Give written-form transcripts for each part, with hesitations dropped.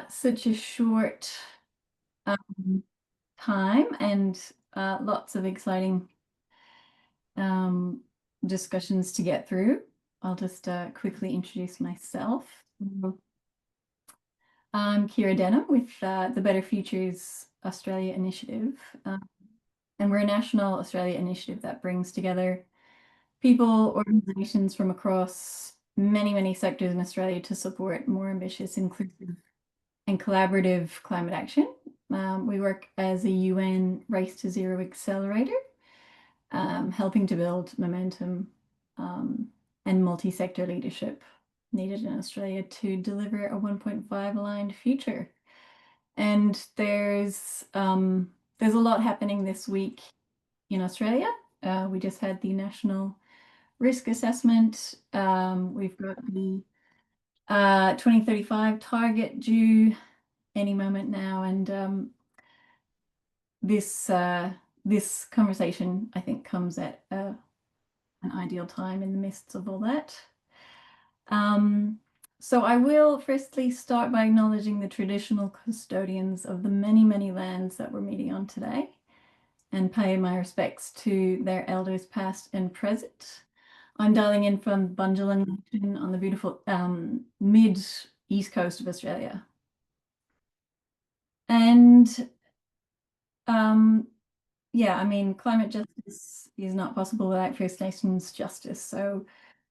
Such a short um, time and lots of exciting um, discussions to get through. I'll just quickly introduce myself. So, I'm Kira Denham with the Better Futures Australia Initiative. And we're a national Australia initiative that brings together people, organizations from across many, many sectors in Australia to support more ambitious, inclusive, and collaborative climate action. We work as a UN Race to Zero accelerator, helping to build momentum um, and multi-sector leadership needed in Australia to deliver a 1.5 aligned future. And there's a lot happening this week in Australia. We just had the national risk assessment. We've got the 2035 target due any moment now, and this conversation, I think, comes at an ideal time in the midst of all that. Um, so I will firstly start by acknowledging the traditional custodians of the many, many lands that we're meeting on today and pay my respects to their elders past and present. I'm dialing in from Bundjalung Nation on the beautiful mid east coast of Australia. And um, yeah, I mean, climate justice is not possible without First Nations justice. So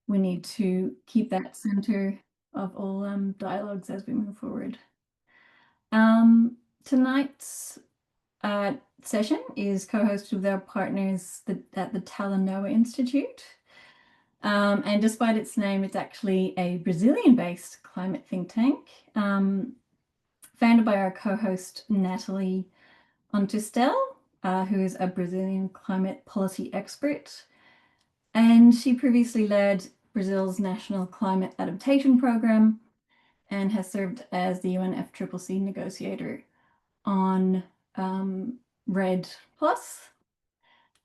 we need to keep that center of all dialogues as we move forward. Tonight's session is co-hosted with our partners at the Talanoa Institute. And despite its name, it's actually a Brazilian-based climate think tank, founded by our co-host Natalie Ontistel, who is a Brazilian climate policy expert. And she previously led Brazil's National Climate Adaptation Program and has served as the UNFCCC negotiator on REDD Plus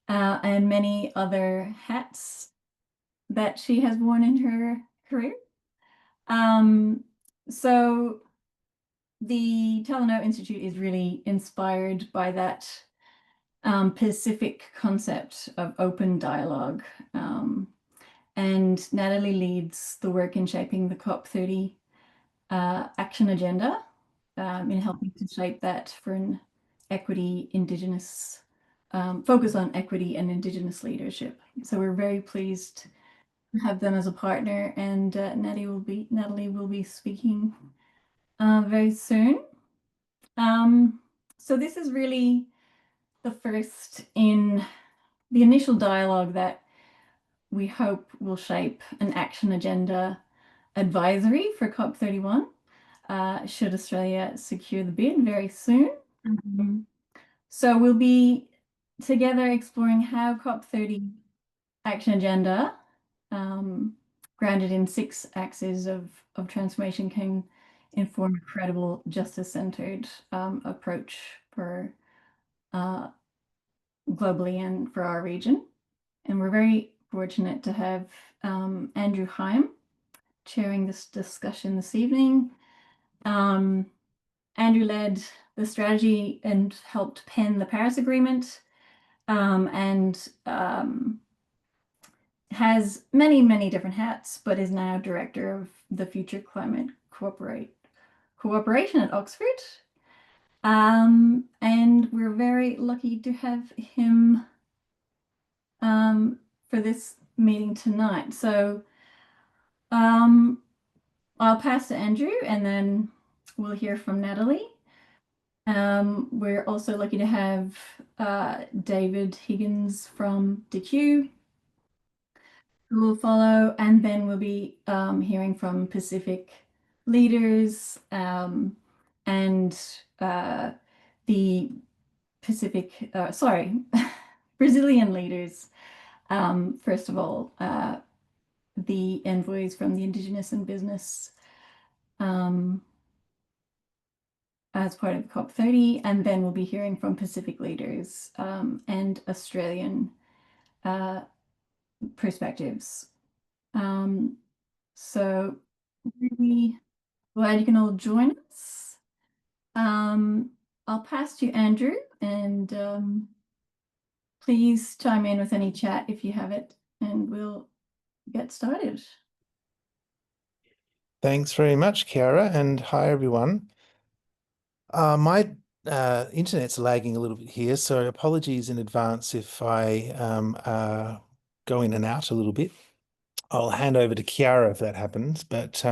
and many other hats that she has worn in her career. Um, so the Talanoa Institute is really inspired by that Pacific concept of open dialogue. And Natalie leads the work in shaping the COP30 Action Agenda in helping to shape that for an equity, Indigenous, focus on equity and Indigenous leadership. So we're very pleased to have them as a partner, and Natalie will be speaking very soon. So this is really the first in the initial dialogue that we hope will shape an action agenda advisory for COP31, should Australia secure the bid very soon. So we'll be together exploring how COP30 Action Agenda, grounded in 6 axes of transformation, can inform a credible, justice-centered approach for globally and for our region. And we're very fortunate to have Andrew Hyam chairing this discussion this evening. Andrew led the strategy and helped pen the Paris Agreement, and has many, many different hats, but is now director of the Future Climate Cooperation at Oxford. And we're very lucky to have him for this meeting tonight. So I'll pass to Andrew and then we'll hear from Natalie. We're also lucky to have David Higgins from DQ who will follow, and then we'll be hearing from Pacific leaders and the Brazilian leaders. First of all, the envoys from the Indigenous and business as part of COP30, and then we'll be hearing from Pacific leaders and Australian perspectives. So really Glad you can all join us. I'll pass to Andrew, and please chime in with any chat if you have it, and we'll get started. Thanks very much, Chiara, and hi everyone. My internet's lagging a little bit here, so apologies in advance if I go in and out a little bit. I'll hand over to Chiara if that happens. But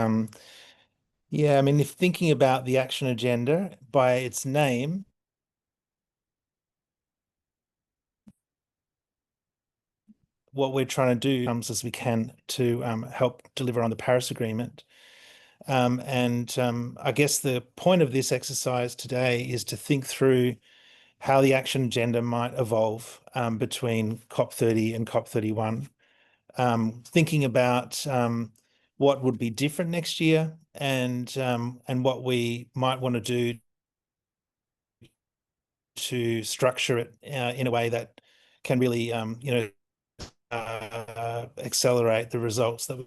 yeah, I mean, if thinking about the action agenda by its name, what we're trying to do as we can to help deliver on the Paris Agreement. I guess the point of this exercise today is to think through how the action agenda might evolve between COP30 and COP31, thinking about what would be different next year and what we might want to do to structure it in a way that can really, accelerate the results that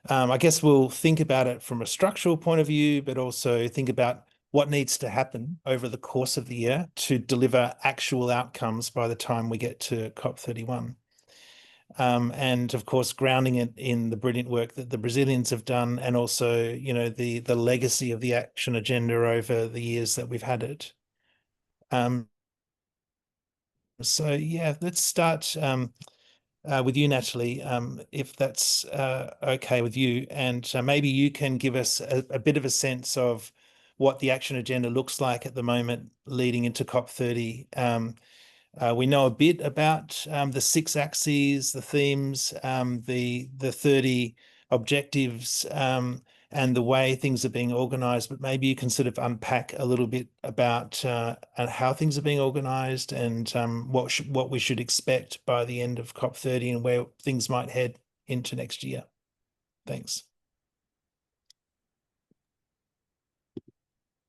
I guess we'll think about it from a structural point of view, but also think about what needs to happen over the course of the year to deliver actual outcomes by the time we get to COP31. And of course, grounding it in the brilliant work that the Brazilians have done, and also, the legacy of the action agenda over the years that we've had it. So yeah, let's start with you, Natalie, if that's okay with you. And maybe you can give us a bit of a sense of what the action agenda looks like at the moment leading into COP30. We know a bit about the 6 axes, the themes, the 30 objectives, and the way things are being organized, but maybe you can sort of unpack a little bit about how things are being organized and what we should expect by the end of COP30 and where things might head into next year. Thanks.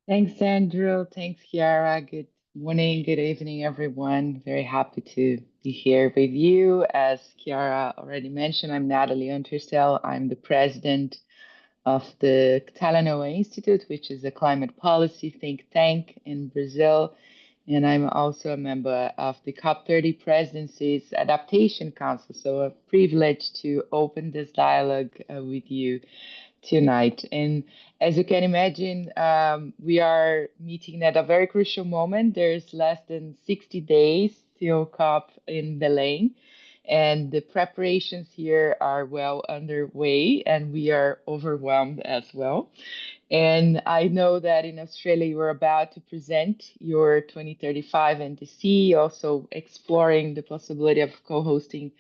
Thanks, Andrew. Thanks, Chiara. Good morning, good evening, everyone. Very happy to be here with you. As Chiara already mentioned, I'm Natalie Untersell. I'm the president of the Talanoa Institute, which is a climate policy think tank in Brazil. And I'm also a member of the COP30 Presidency's Adaptation Council. So a privilege to open this dialogue with you tonight. And as you can imagine, we are meeting at a very crucial moment. There's less than 60 days till COP in Belém. And the preparations here are well underway, and we are overwhelmed as well. And I know that in Australia, you are about to present your 2035 NDC, also exploring the possibility of co-hosting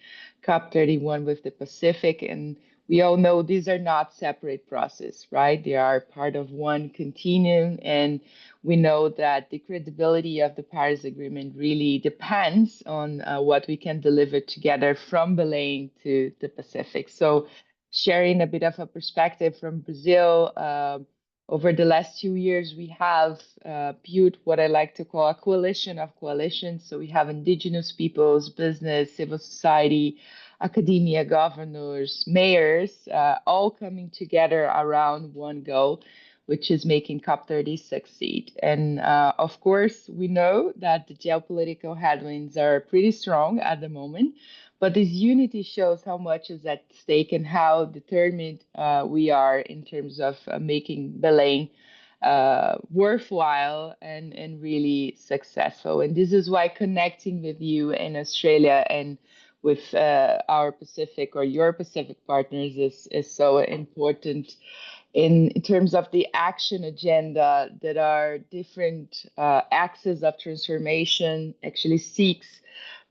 COP31 with the Pacific. And we all know these are not separate processes, right? They are part of one continuum. And we know that the credibility of the Paris Agreement really depends on what we can deliver together from Belém to the Pacific. So sharing a bit of a perspective from Brazil, over the last 2 years, we have built what I like to call a coalition of coalitions. So we have indigenous peoples, business, civil society, academia, governors, mayors, all coming together around one goal, which is making COP30 succeed. And of course, we know that the geopolitical headwinds are pretty strong at the moment, but this unity shows how much is at stake and how determined we are in terms of making Belém worthwhile and really successful. And this is why connecting with you in Australia and with our Pacific or your Pacific partners is so important in terms of the action agenda that are different axes of transformation actually seeks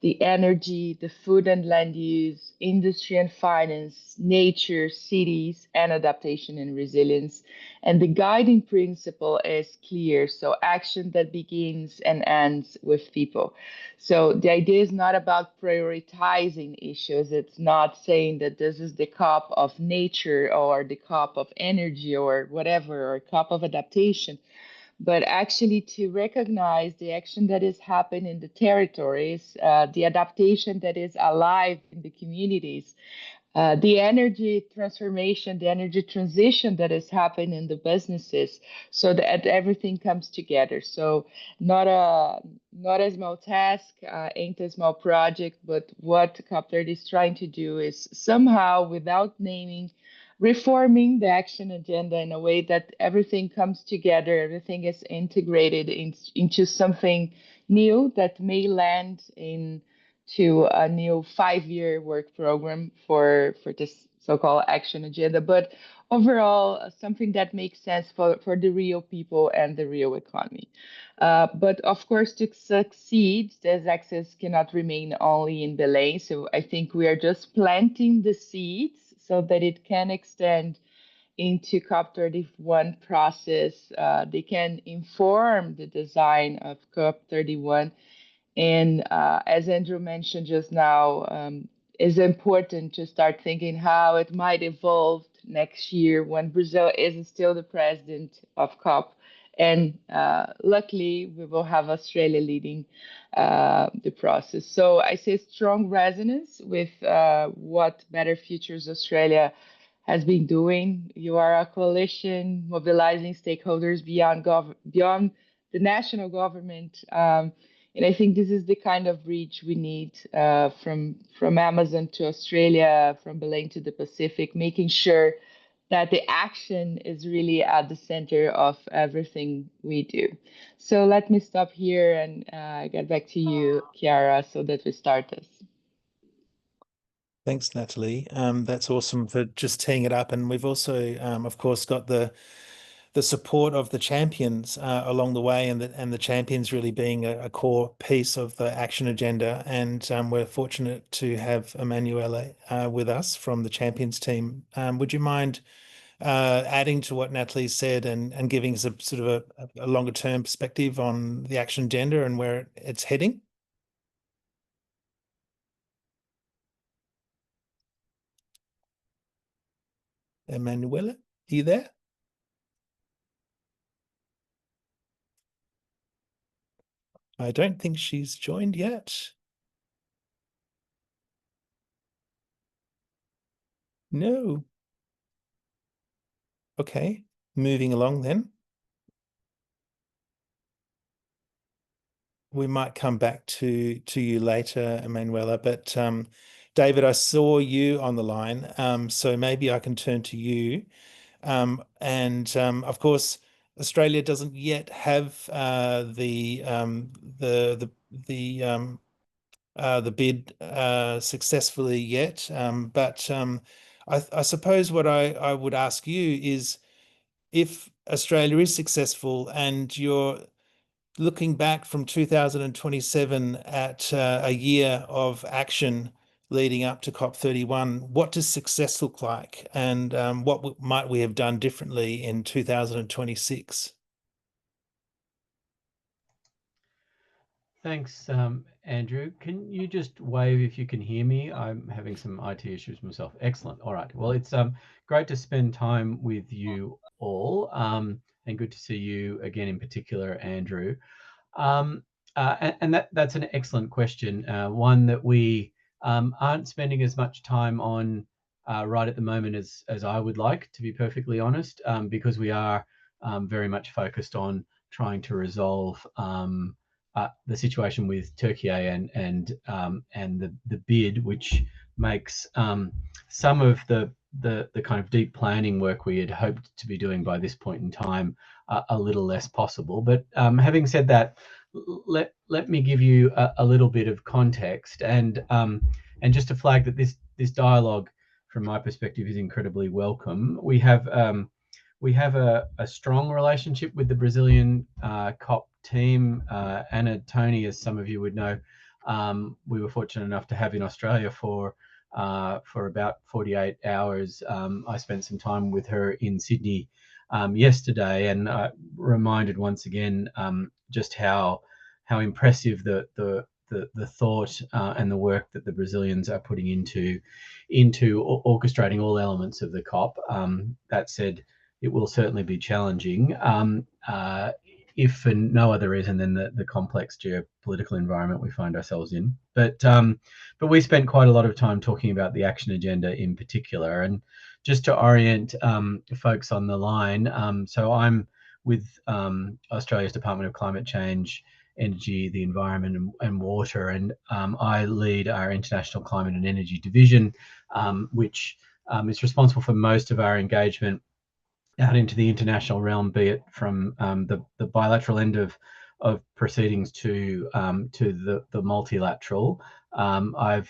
the energy, the food and land use, industry and finance, nature, cities, and adaptation and resilience. And the guiding principle is clear. So action that begins and ends with people. So the idea is not about prioritizing issues. It's not saying that this is the COP of nature or the COP of energy or whatever, or COP of adaptation, but actually to recognize the action that is happening in the territories, the adaptation that is alive in the communities, the energy transformation, the energy transition that is happening in the businesses, so that everything comes together. So not a small task, ain't a small project, but what COP30 is trying to do is somehow, without naming, reforming the action agenda in a way that everything comes together, everything is integrated into something new that may land into a new 5-year work program for this so-called action agenda, but overall something that makes sense for the real people and the real economy. But of course, to succeed, this access cannot remain only in Belém. So I think we are just planting the seeds so that it can extend into COP31 process. They can inform the design of COP31. And as Andrew mentioned just now, it's important to start thinking how it might evolve next year when Brazil is still the president of COP. And luckily, we will have Australia leading the process. So I see strong resonance with what Better Futures Australia has been doing. You are a coalition mobilizing stakeholders beyond the national government. And I think this is the kind of reach we need from Amazon to Australia, from Belém to the Pacific, making sure that the action is really at the center of everything we do. So let me stop here and get back to you, Chiara, so that we start this. Thanks, Natalie. That's awesome for just teeing it up. And we've also, of course, got the support of the champions along the way, and the champions really being a core piece of the action agenda. And we're fortunate to have Emanuela with us from the champions team. Would you mind adding to what Natalie said and giving us a sort of a longer term perspective on the action agenda and where it's heading? Emanuela, are you there? I don't think she's joined yet. No. Okay, moving along then. We might come back to you later, Emanuela, but David, I saw you on the line, so maybe I can turn to you. Of course, Australia doesn't yet have the bid successfully yet, but I suppose what I would ask you is, if Australia is successful and you're looking back from 2027 at a year of action leading up to COP31, what does success look like, and what might we have done differently in 2026? Thanks, Andrew. Can you just wave if you can hear me? I'm having some IT issues myself. Excellent. All right. Well, it's great to spend time with you all, and good to see you again, in particular, Andrew. And that's an excellent question, one that we aren't spending as much time on right at the moment as I would like, to be perfectly honest, because we are very much focused on trying to resolve the situation with Turkey and the bid, which makes some of the kind of deep planning work we had hoped to be doing by this point in time a little less possible. But having said that, let me give you a little bit of context, and just to flag that this dialogue, from my perspective, is incredibly welcome. We have a strong relationship with the Brazilian COP team. Anna Tony, as some of you would know, we were fortunate enough to have in Australia for about 48 hours. I spent some time with her in Sydney yesterday, and reminded once again just how impressive the thought and the work that the Brazilians are putting into orchestrating all elements of the COP. That said, it will certainly be challenging. if for no other reason than the complex geopolitical environment we find ourselves in. But we spent quite a lot of time talking about the action agenda in particular. And just to orient folks on the line, so I'm with Australia's Department of Climate Change, Energy, the Environment and Water, and I lead our International Climate and Energy Division, which is responsible for most of our engagement out into the international realm, be it from the bilateral end of proceedings to the multilateral. I've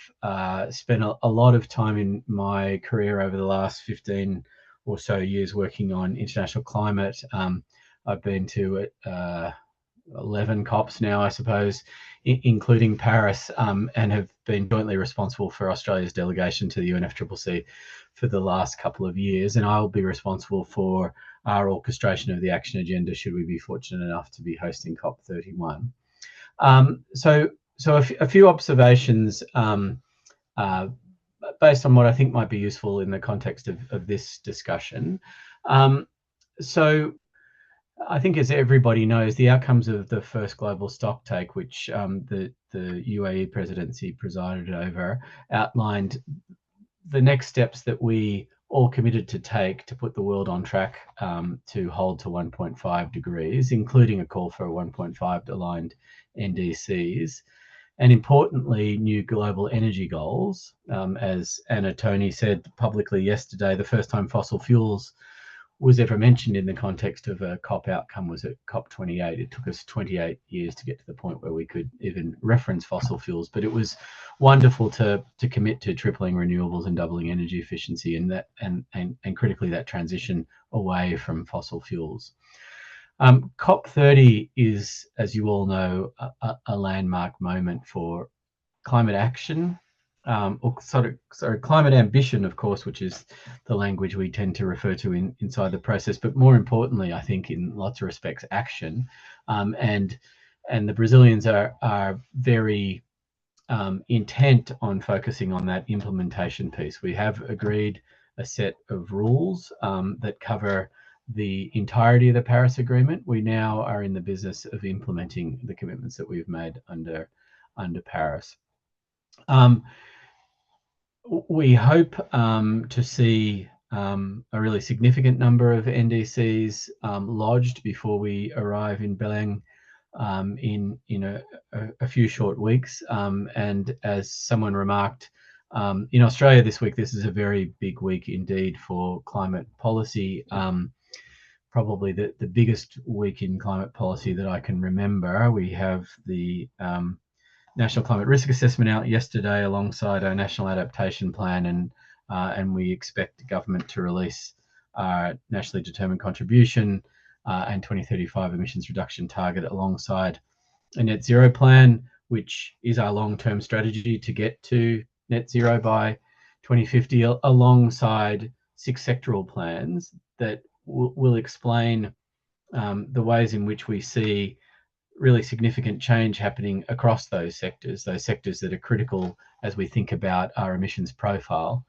spent a lot of time in my career over the last 15 or so years working on international climate. I've been to 11 COPs now, I suppose, including Paris, and have been jointly responsible for Australia's delegation to the UNFCCC for the last couple of years. And I'll be responsible for our orchestration of the action agenda should we be fortunate enough to be hosting COP31. So a few observations based on what I think might be useful in the context of this discussion. So I think, as everybody knows, the outcomes of the first Global Stocktake, which the UAE presidency presided over, outlined the next steps that we all committed to take to put the world on track to hold to 1.5 degrees, including a call for 1.5 aligned NDCs. And importantly, new global energy goals. As Anna Tony said publicly yesterday, the first time fossil fuels was ever mentioned in the context of a COP outcome was at COP28. It took us 28 years to get to the point where we could even reference fossil fuels, but it was wonderful to commit to tripling renewables and doubling energy efficiency, and that and critically that transition away from fossil fuels. COP30 is, as you all know, a landmark moment for climate action. Or climate ambition, of course, which is the language we tend to refer to inside the process, but more importantly, I think in lots of respects, action. And the Brazilians are very intent on focusing on that implementation piece. We have agreed a set of rules that cover the entirety of the Paris Agreement. We now are in the business of implementing the commitments that we've made under Paris. We hope to see a really significant number of NDCs lodged before we arrive in Belém in a few short weeks. And as someone remarked, in Australia this week, this is a very big week indeed for climate policy. Probably the biggest week in climate policy that I can remember. We have the National Climate Risk Assessment out yesterday alongside our National Adaptation Plan, and we expect the government to release our nationally determined contribution and 2035 emissions reduction target alongside a net zero plan, which is our long-term strategy to get to net zero by 2050, alongside 6 sectoral plans that will explain the ways in which we see really significant change happening across those sectors that are critical as we think about our emissions profile,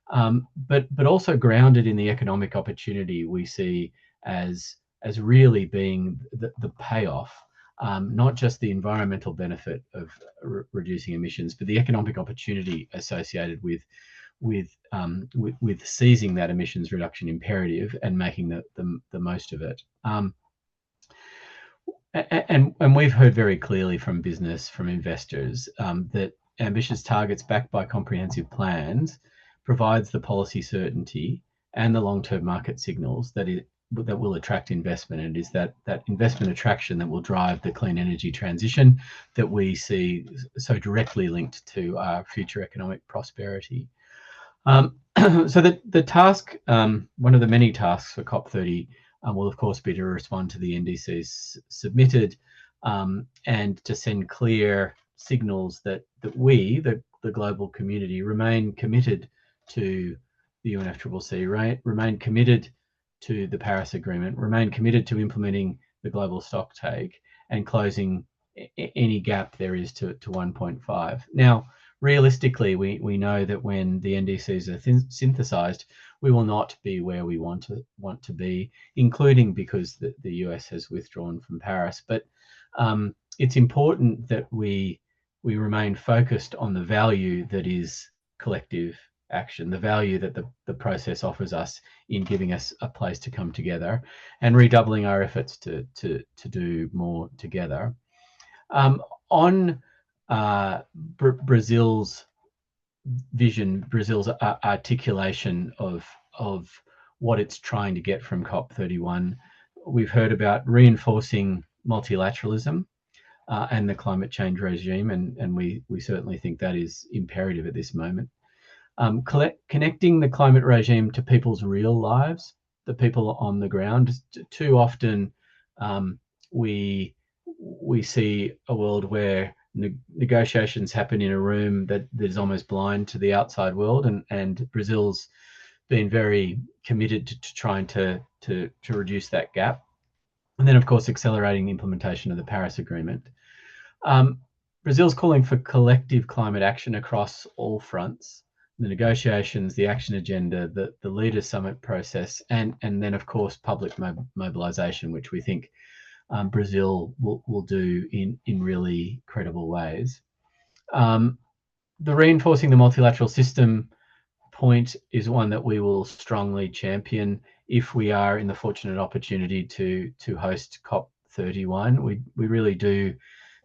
but also grounded in the economic opportunity we see as really being the payoff, not just the environmental benefit of reducing emissions, but the economic opportunity associated with seizing that emissions reduction imperative and making the most of it. And we've heard very clearly from business, from investors, that ambitious targets backed by comprehensive plans provides the policy certainty and the long-term market signals that will attract investment, and it is that investment attraction that will drive the clean energy transition that we see so directly linked to our future economic prosperity. So the task, one of the many tasks for COP30 will of course be to respond to the NDCs submitted and to send clear signals that we, the global community, remain committed to the UNFCCC, remain committed to the Paris Agreement, remain committed to implementing the Global Stocktake and closing any gap there is to 1.5. Now, realistically, we know that when the NDCs are synthesized, we will not be where we want to be, including because the US has withdrawn from Paris. But it's important that we remain focused on the value that is collective action, the value that the process offers us in giving us a place to come together, and redoubling our efforts to do more together. On Brazil's vision, Brazil's articulation of what it's trying to get from COP31, we've heard about reinforcing multilateralism and the climate change regime, and we certainly think that is imperative at this moment. Connecting the climate regime to people's real lives, the people on the ground. Too often we see a world where negotiations happen in a room that is almost blind to the outside world, and Brazil's been very committed to trying to reduce that gap. And then, of course, accelerating the implementation of the Paris Agreement. Brazil's calling for collective climate action across all fronts: the negotiations, the action agenda, the Leaders Summit process, and then, of course, public mobilisation, which we think Brazil will do in really credible ways. The reinforcing the multilateral system point is one that we will strongly champion if we are in the fortunate opportunity to host COP31. We really do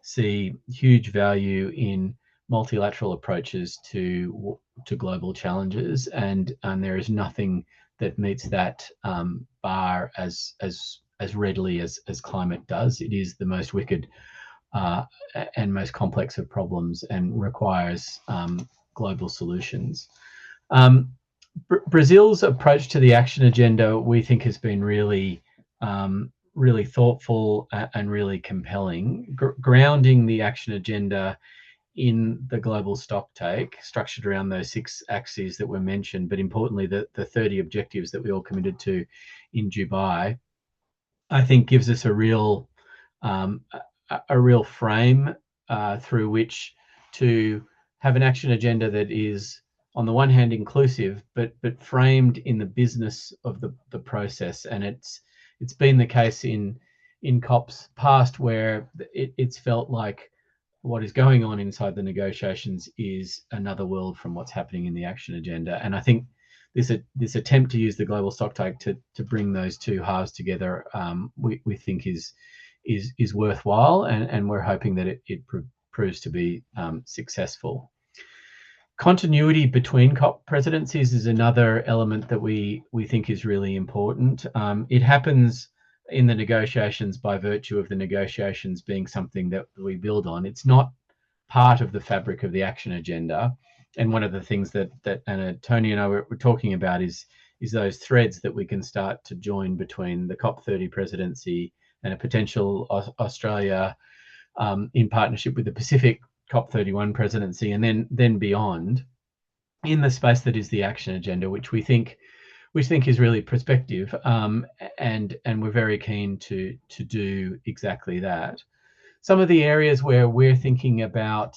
see huge value in multilateral approaches to global challenges, and there is nothing that meets that bar as readily as climate does. It is the most wicked and most complex of problems, and requires global solutions. Brazil's approach to the action agenda, we think, has been really thoughtful and really compelling, grounding the action agenda in the global stocktake, structured around those 6 axes that were mentioned, but importantly, the 30 objectives that we all committed to in Dubai, I think gives us a real frame through which to have an action agenda that is, on the one hand, inclusive, but framed in the business of the process. And it's been the case in COPs past, where it's felt like what is going on inside the negotiations is another world from what's happening in the action agenda. And I think this attempt to use the global stocktake to bring those two halves together, we think is worthwhile, and we're hoping that it proves to be successful. Continuity between COP presidencies is another element that we think is really important. It happens in the negotiations by virtue of the negotiations being something that we build on. It's not part of the fabric of the action agenda. And one of the things that Tony and I were talking about is those threads that we can start to join between the COP30 presidency and a potential Australia in partnership with the Pacific COP31 presidency, and then beyond, in the space that is the action agenda, which we think is really prospective, and we're very keen to do exactly that. Some of the areas where we're thinking about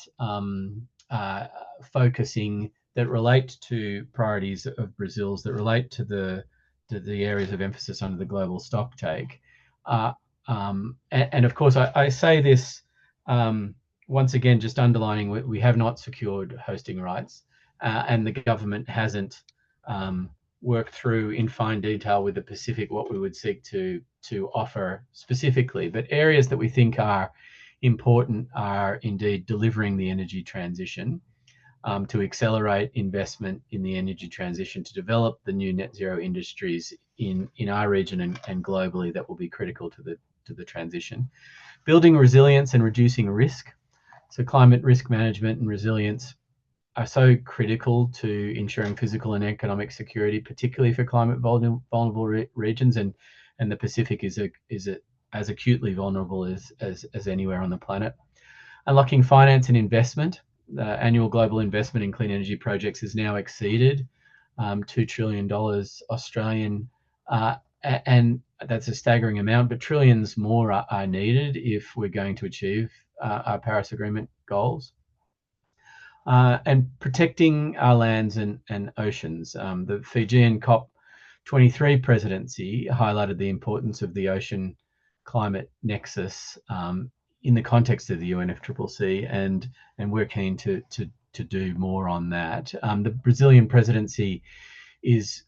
focusing that relate to priorities of Brazil's, that relate to the areas of emphasis under the global stocktake. And of course, I say this once again, just underlining we have not secured hosting rights, and the government hasn't worked through in fine detail with the Pacific what we would seek to offer specifically. But areas that we think are important are indeed delivering the energy transition, to accelerate investment in the energy transition, to develop the new net zero industries in our region and globally that will be critical to the transition. Building resilience and reducing risk. So climate risk management and resilience are so critical to ensuring physical and economic security, particularly for climate vulnerable regions, and the Pacific is as acutely vulnerable as anywhere on the planet. Unlocking finance and investment. Annual global investment in clean energy projects has now exceeded $2 trillion Australian, and that's a staggering amount, but trillions more are needed if we're going to achieve our Paris Agreement goals. and protecting our lands and oceans. The Fijian COP23 presidency highlighted the importance of the ocean climate nexus in the context of the UNFCCC, and we're keen to do more on that. The Brazilian presidency is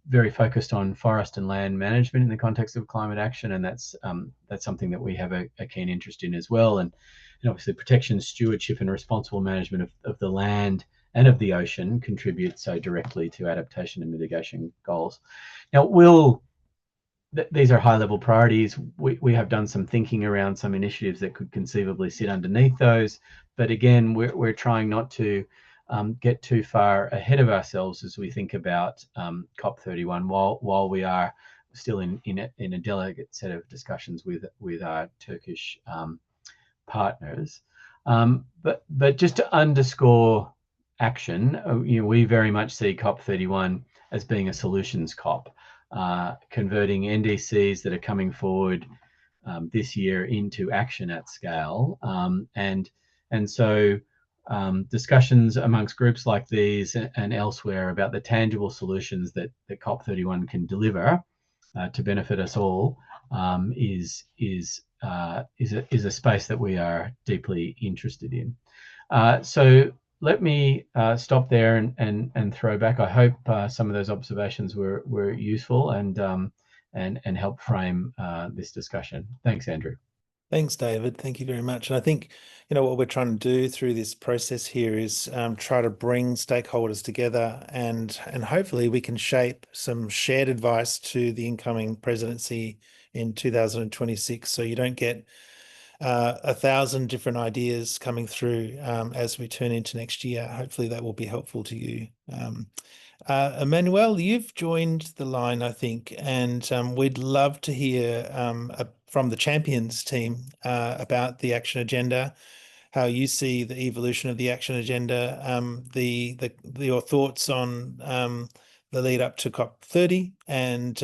very focused on forest and land management in the context of climate action, and that's something that we have a keen interest in as well. And obviously protection, stewardship and responsible management of the land and of the ocean contribute so directly to adaptation and mitigation goals. Now, these are high-level priorities. We have done some thinking around some initiatives that could conceivably sit underneath those, but again, we're trying not to get too far ahead of ourselves as we think about COP31, while we are still in a delicate set of discussions with our Turkish partners. But just to underscore action, we very much see COP31 as being a solutions COP, converting NDCs that are coming forward this year into action at scale. And so discussions amongst groups like these and elsewhere about the tangible solutions that COP31 can deliver to benefit us all is a space that we are deeply interested in. So let me stop there and throw back. I hope some of those observations were useful and help frame this discussion. Thanks, Andrew. Thanks, David. Thank you very much. And I think, what we're trying to do through this process here is try to bring stakeholders together, and hopefully we can shape some shared advice to the incoming presidency in 2026. So you don't get 1,000 different ideas coming through as we turn into next year. Hopefully that will be helpful to you. Emmanuel, you've joined the line, I think, and we'd love to hear from the Champions team about the Action Agenda, how you see the evolution of the Action Agenda, your thoughts on the lead up to COP30, and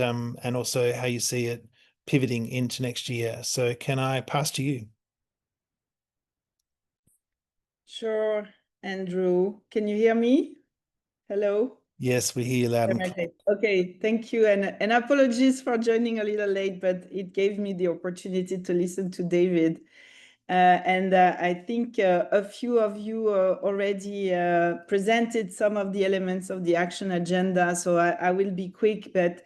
also how you see it pivoting into next year. So can I pass to you? Sure, Andrew. Can you hear me? Hello? Yes, we hear you loud and clear. Okay, thank you. And apologies for joining a little late, but it gave me the opportunity to listen to David. And I think a few of you already presented some of the elements of the action agenda, so I will be quick, but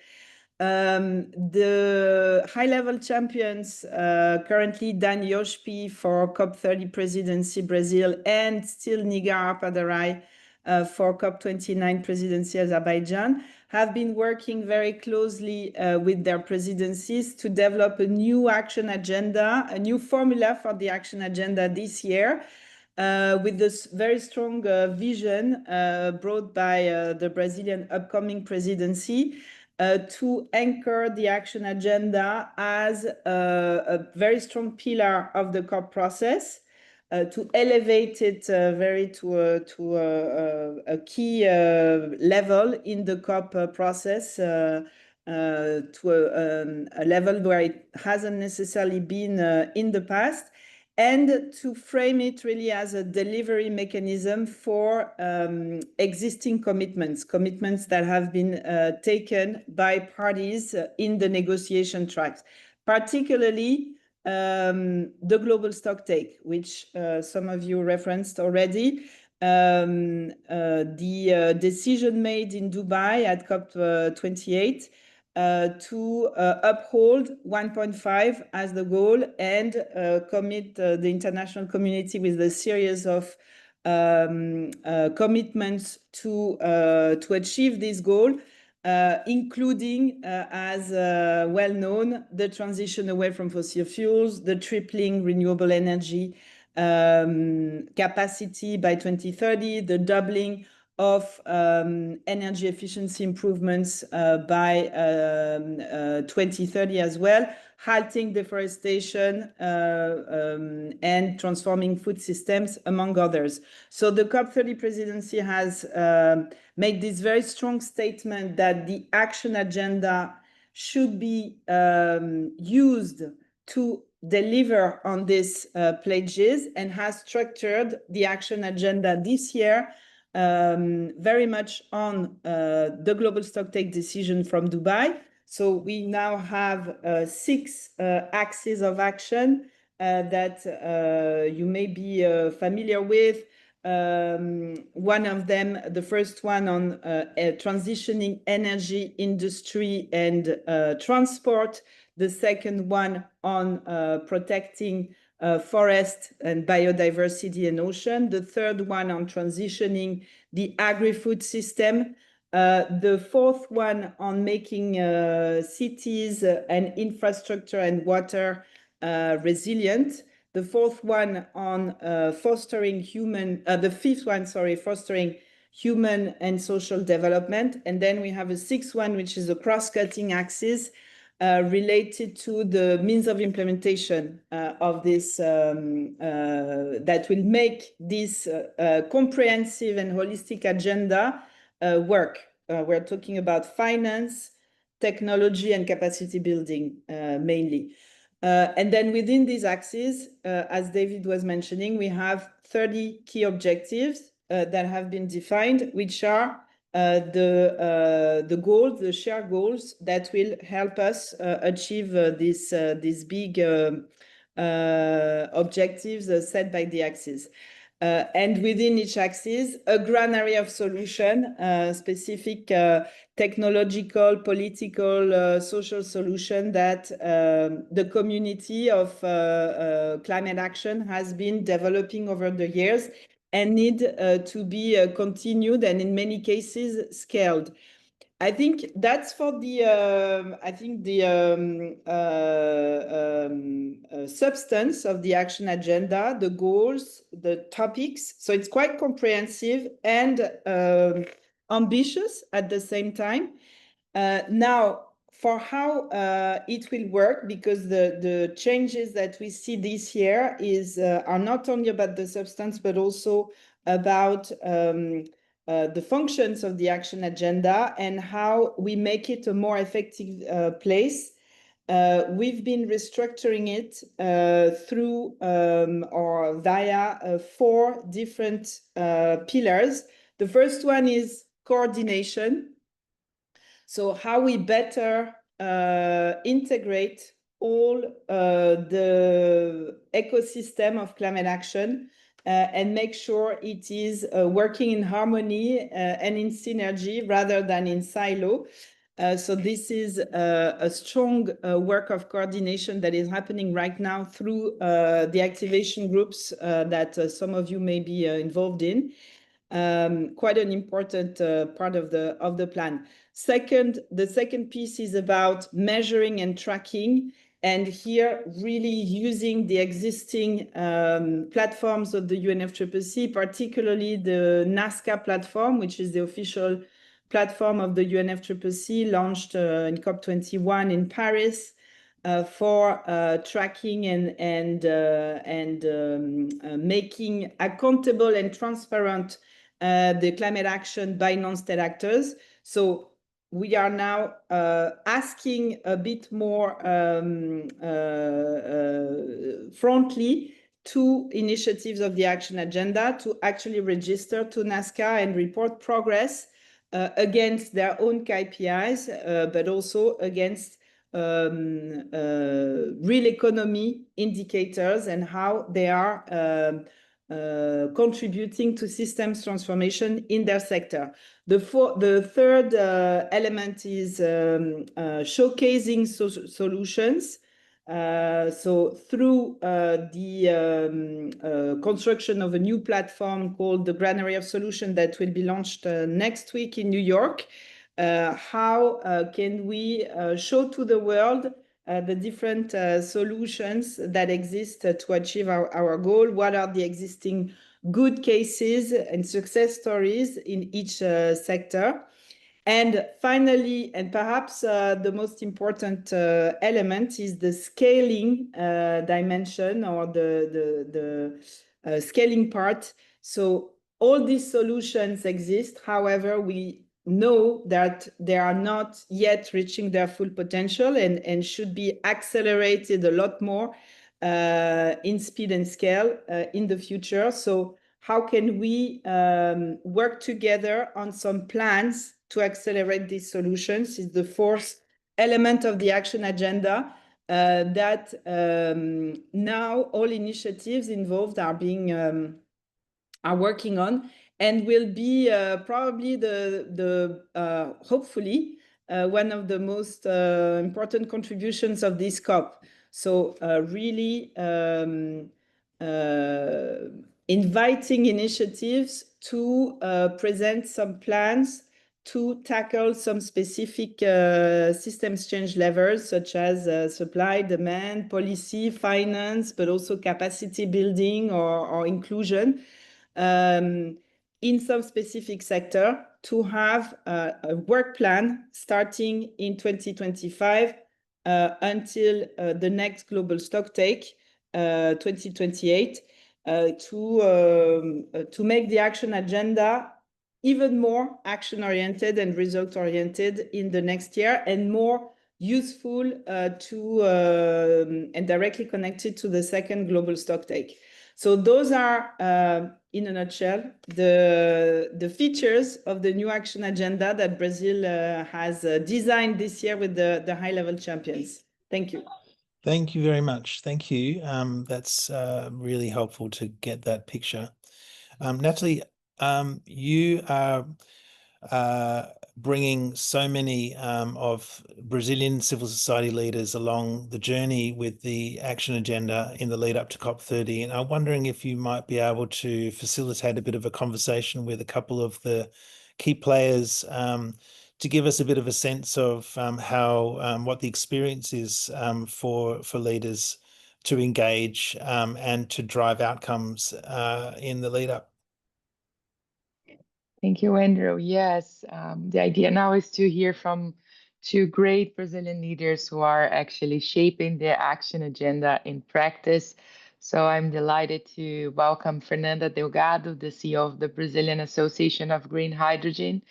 the high-level champions, currently Dan Yoshpi for COP30 presidency Brazil, and still Nigar Padarai for COP29 presidency Azerbaijan, have been working very closely with their presidencies to develop a new action agenda, a new formula for the action agenda this year, with this very strong vision brought by the Brazilian upcoming presidency to anchor the action agenda as a very strong pillar of the COP process, to elevate it to a key level in the COP process, to a level where it hasn't necessarily been in the past, and to frame it really as a delivery mechanism for existing commitments that have been taken by parties in the negotiation tracks, particularly the Global Stocktake, which some of you referenced already. The decision made in Dubai at COP28 to uphold 1.5 as the goal and commit the international community with a series of commitments to achieve this goal, including, as well known, the transition away from fossil fuels, the tripling renewable energy capacity by 2030, the doubling of energy efficiency improvements by 2030 as well, halting deforestation and transforming food systems, among others. So the COP30 presidency has made this very strong statement that the action agenda should be used to deliver on these pledges and has structured the action agenda this year very much on the Global Stocktake decision from Dubai. So we now have 6 axes of action that you may be familiar with. One of them, the first one on transitioning energy, industry, and transport. The second one on protecting forest and biodiversity and ocean. The third one on transitioning the agri-food system. The fourth one on making cities and infrastructure and water resilient. The fourth one on fostering human and social development. And then we have a sixth one, which is a cross-cutting axis related to the means of implementation of this that will make this comprehensive and holistic agenda work. We're talking about finance, technology, and capacity building mainly. And then within these axes, as David was mentioning, we have 30 key objectives that have been defined, which are the goals, the shared goals that will help us achieve these big objectives set by the axis. And within each axis, a granary of solution, specific technological, political, social solution that the community of climate action has been developing over the years and need to be continued and in many cases scaled. I think that's for the substance of the action agenda, the goals, the topics. So it's quite comprehensive and ambitious at the same time. Now, for how it will work, because the changes that we see this year are not only about the substance, but also about the functions of the action agenda and how we make it a more effective place. We've been restructuring it through or via 4 different pillars. The first one is coordination. So how we better integrate all the ecosystem of climate action and make sure it is working in harmony and in synergy rather than in silo. So this is a strong work of coordination that is happening right now through the activation groups that some of you may be involved in. Quite an important part of the plan. The second piece is about measuring and tracking. And here, really using the existing platforms of the UNFCCC, particularly the NASCA platform, which is the official platform of the UNFCCC, launched in COP31 in Paris for tracking and making accountable and transparent the climate action by non-state actors. So we are now asking a bit more frontally to initiatives of the action agenda to actually register to NASCA and report progress against their own KPIs, but also against real economy indicators and how they are contributing to systems transformation in their sector. The third element is showcasing solutions. So through the construction of a new platform called the Granary of Solution that will be launched next week in New York, how can we show to the world the different solutions that exist to achieve our goal? What are the existing good cases and success stories in each sector? And finally, and perhaps the most important element is the scaling dimension or the scaling part. So all these solutions exist. However, we know that they are not yet reaching their full potential and should be accelerated a lot more in speed and scale in the future. So how can we work together on some plans to accelerate these solutions is the fourth element of the action agenda that now all initiatives involved are being are working on, and will be probably hopefully one of the most important contributions of this COP. So really inviting initiatives to present some plans to tackle some specific systems change levers, such as supply, demand, policy, finance, but also capacity building or inclusion in some specific sector, to have a work plan starting in 2025 until the next Global Stocktake 2028 to make the action agenda even more action-oriented and result-oriented in the next year, and more useful to and directly connected to the second Global Stocktake. So those are, in a nutshell, the features of the new action agenda that Brazil has designed this year with the high-level champions. Thank you. Thank you very much. Thank you. That's really helpful to get that picture. Natalie, you are bringing so many of Brazilian civil society leaders along the journey with the action agenda in the lead up to COP30. And I'm wondering if you might be able to facilitate a bit of a conversation with a couple of the key players to give us a bit of a sense of how what the experience is for leaders to engage and to drive outcomes in the lead up. Thank you, Andrew. Yes, the idea now is to hear from two great Brazilian leaders who are actually shaping the action agenda in practice. So I'm delighted to welcome Fernanda Delgado, the CEO of the Brazilian Association of Green Hydrogen,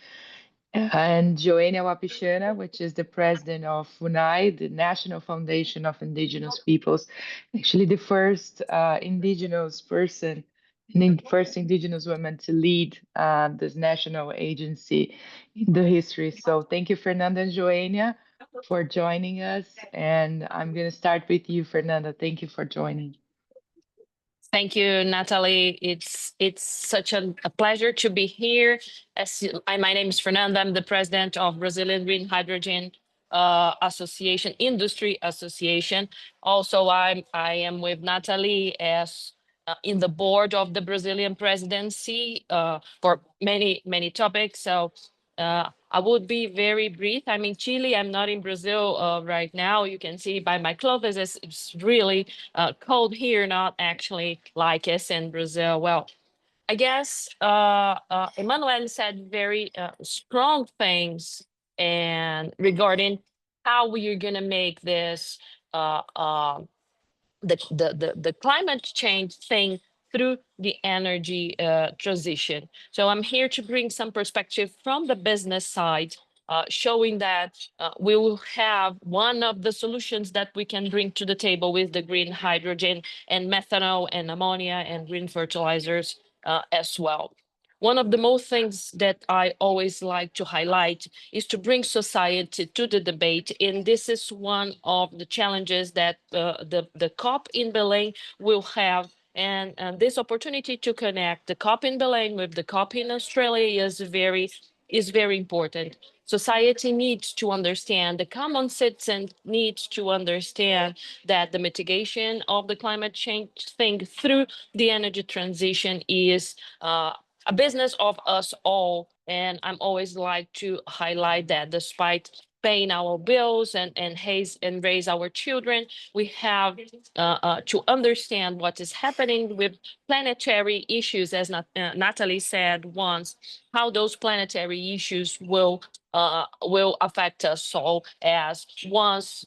and Joênia Wapichana, which is the president of FUNAI, the National Foundation of Indigenous Peoples, actually the first Indigenous person, the first Indigenous woman to lead this national agency in the history. So thank you, Fernanda and Joênia, for joining us. And I'm going to start with you, Fernanda. Thank you for joining. Thank you, Natalie. It's such a pleasure to be here. My name is Fernanda. I'm the president of Brazilian Green Hydrogen Association, Industry Association. Also, I am with Natalie as in the board of the Brazilian presidency for many topics. So I would be very brief. I'm in Chile. I'm not in Brazil right now. You can see by my clothes, it's really cold here, not actually like us in Brazil. Well, I guess Emmanuel said very strong things and regarding how we are going to make this the climate change thing through the energy transition. So I'm here to bring some perspective from the business side, showing that we will have one of the solutions that we can bring to the table with the green hydrogen and methanol and ammonia and green fertilizers as well. One of the most things that I always like to highlight is to bring society to the debate. And this is one of the challenges that the COP in Belém will have. And this opportunity to connect the COP in Belém with the COP in Australia is very important. Society needs to understand, the common citizen needs to understand that the mitigation of the climate change thing through the energy transition is a business of us all. And I'm always like to highlight that despite paying our bills and raise our children, we have to understand what is happening with planetary issues, as Natalie said once, how those planetary issues will affect us all, as once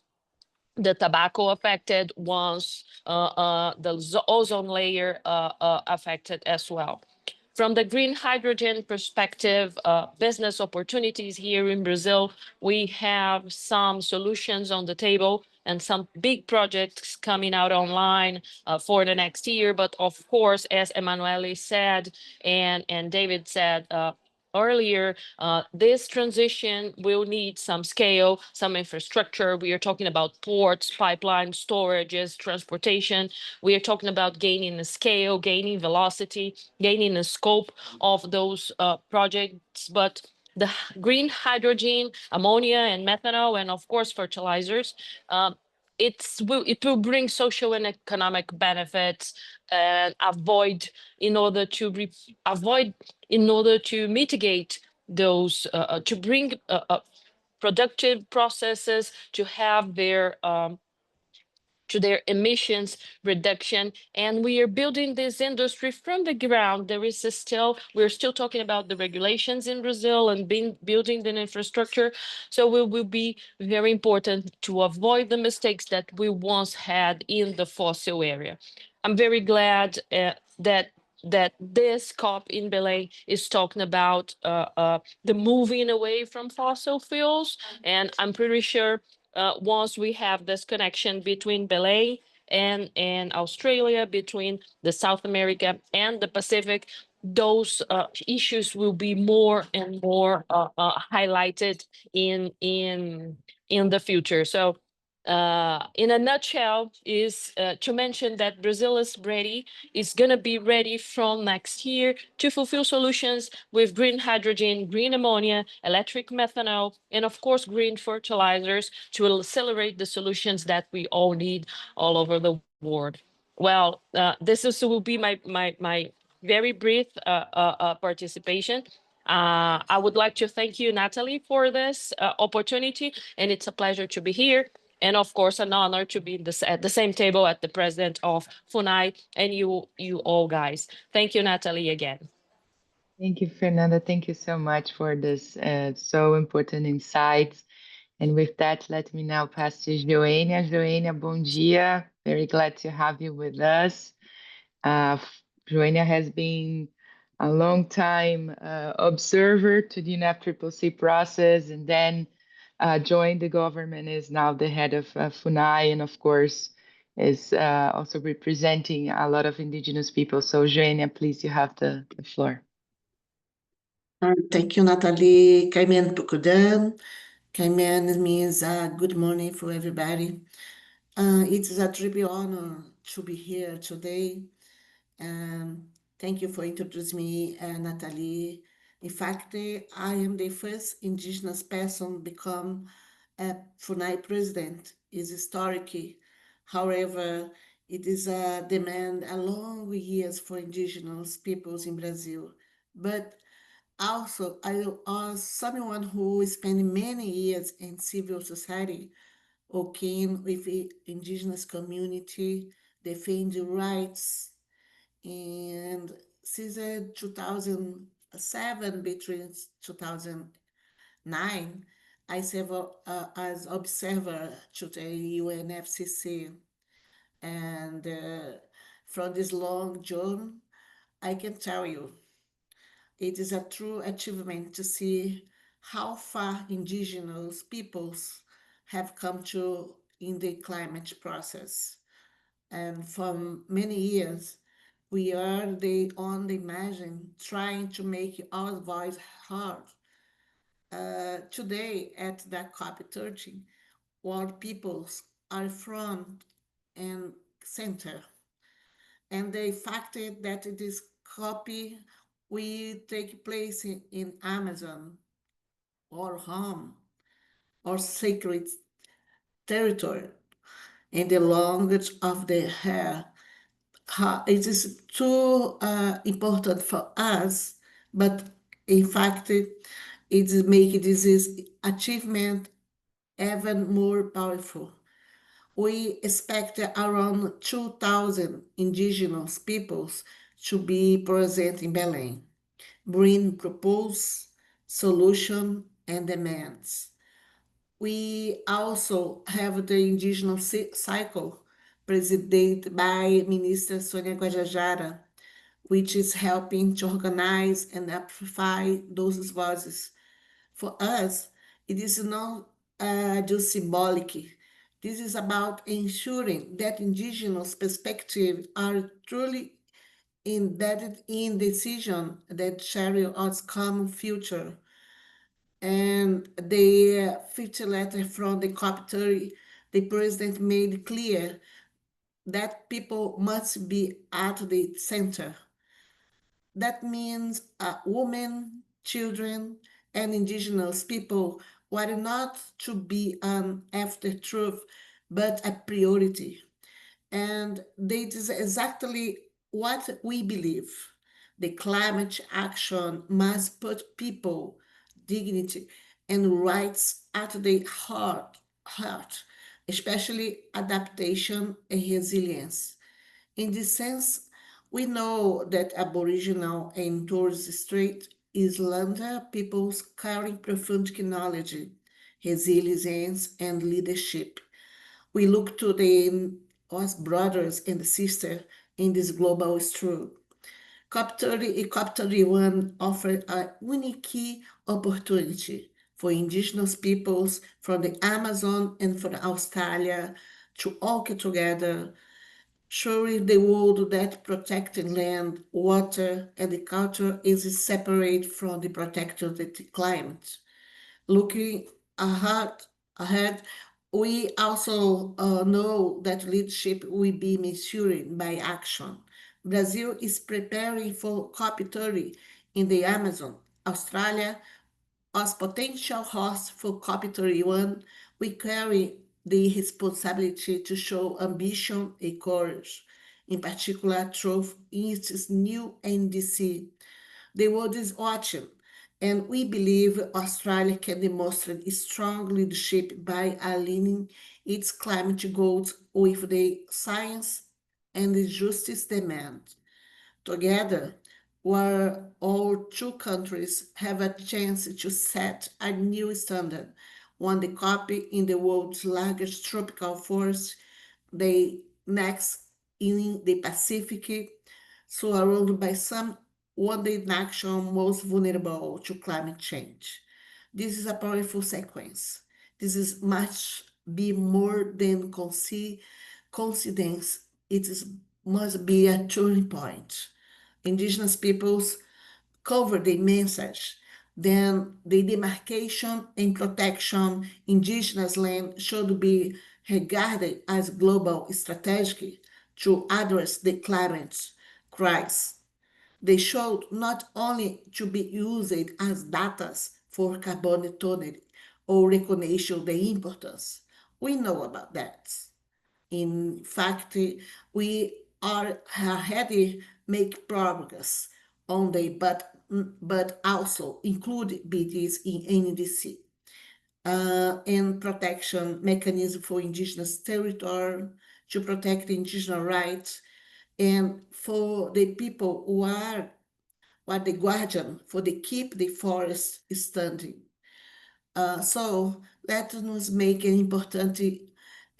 the tobacco affected, once the ozone layer affected as well. From the green hydrogen perspective, business opportunities here in Brazil, we have some solutions on the table. and some big projects coming out online for the next year. But of course, as Emanuele said and David said earlier, this transition will need some scale, some infrastructure. We are talking about ports, pipelines, storages, transportation. We are talking about gaining the scale, gaining velocity, gaining the scope of those projects. But the green hydrogen, ammonia and methanol, and of course fertilizers, it will bring social and economic benefits and in order to mitigate those, to bring productive processes to have their emissions reduction. And we are building this industry from the ground. We're still talking about the regulations in Brazil and building the infrastructure. So it will be very important to avoid the mistakes that we once had in the fossil area. I'm very glad that this COP in Belém is talking about the moving away from fossil fuels. And I'm pretty sure once we have this connection between Belém and Australia, between the South America and the Pacific, those issues will be more and more highlighted in the future. So in a nutshell, is to mention that Brazil is going to be ready from next year to fulfill solutions with green hydrogen, green ammonia, electric methanol, and of course, green fertilizers to accelerate the solutions that we all need all over the world. Well, will be my very brief participation. I would like to thank you, Natalie, for this opportunity, and it's a pleasure to be here. And of course, an honor to be at the same table at the president of FUNAI and you all guys. Thank you, Natalie, again. Thank you, Fernanda. Thank you so much for this so important insights. And with that, let me now pass to Joênia. Joênia, bom dia. Very glad to have you with us. Joênia has been a long time observer to the UNFCCC process, and then joined the government, is now the head of FUNAI, and of course is also representing a lot of indigenous people. So Joênia, please, you have the floor. Thank you, Natalie. Kaimen Pukudan. Kaimen means good morning for everybody. It is a triple honor to be here today. Thank you for introducing me, Natalie. In fact, I am the first indigenous person become a FUNAI president. It's historic. However, it is a demand a long years for indigenous peoples in Brazil. But also, I was someone who spent many years in civil society, working with the indigenous community, defending rights. And since 2007, between 2009, I served as observer to the UNFCCC. And from this long journey, I can tell you, it is a true achievement to see how far indigenous peoples have come to in the climate process. And for many years, we are the only imagine trying to make our voice heard. Today at the COP30, world peoples are front and center. And the fact that this COP will take place in Amazon or home or sacred territory in the language of the hair. It is too important for us, but in fact, it makes this achievement even more powerful. We expect around 2,000 indigenous peoples to be present in Belém, bring proposals, solutions, and demands. We also have the indigenous cycle presided by Minister Sônia Guajajara, which is helping to organize and amplify those voices. For us, it is not just symbolic. This is about ensuring that Indigenous perspectives are truly embedded in decision that share our common future. And the fifth letter from the COP30, the president made clear that people must be at the center. That means women, children, and Indigenous people were not to be an afterthought, but a priority. And this is exactly what we believe. The climate action must put people, dignity, and rights at the heart, especially adaptation and resilience. In this sense, we know that Aboriginal and Torres Strait Islander peoples carry profound knowledge, resilience, and leadership. We look to them as brothers and sisters in this global struggle. COP30 and COP31 offer a unique opportunity for Indigenous peoples from the Amazon and from Australia to work together, showing the world that protecting land, water, and the culture is separate from the protection of the climate. Looking ahead, we also know that leadership will be measured by action. Brazil is preparing for COP30 in the Amazon. Australia, as potential host for COP31, we carry the responsibility to show ambition and courage, in particular through its new NDC. The world is watching, and we believe Australia can demonstrate strong leadership by aligning its climate goals with the science and the justice demand. Together, where our two countries have a chance to set a new standard, one the copy in the world's largest tropical forest, the next in the Pacific, surrounded by some one day nation most vulnerable to climate change. This is a powerful sequence. This is much be more than coincidence. Must be a turning point. Indigenous peoples cover the message. Then the demarcation and protection indigenous land should be regarded as global strategic to address the climate crisis. They should not only to be used as data for carbon neutrality or recognition the importance. We know about that. In fact, we are already make progress on the but also include BDs in NDC and protection mechanism for indigenous territory to protect indigenous rights and for the people who are the guardian for the keep the forest standing. So let us make an important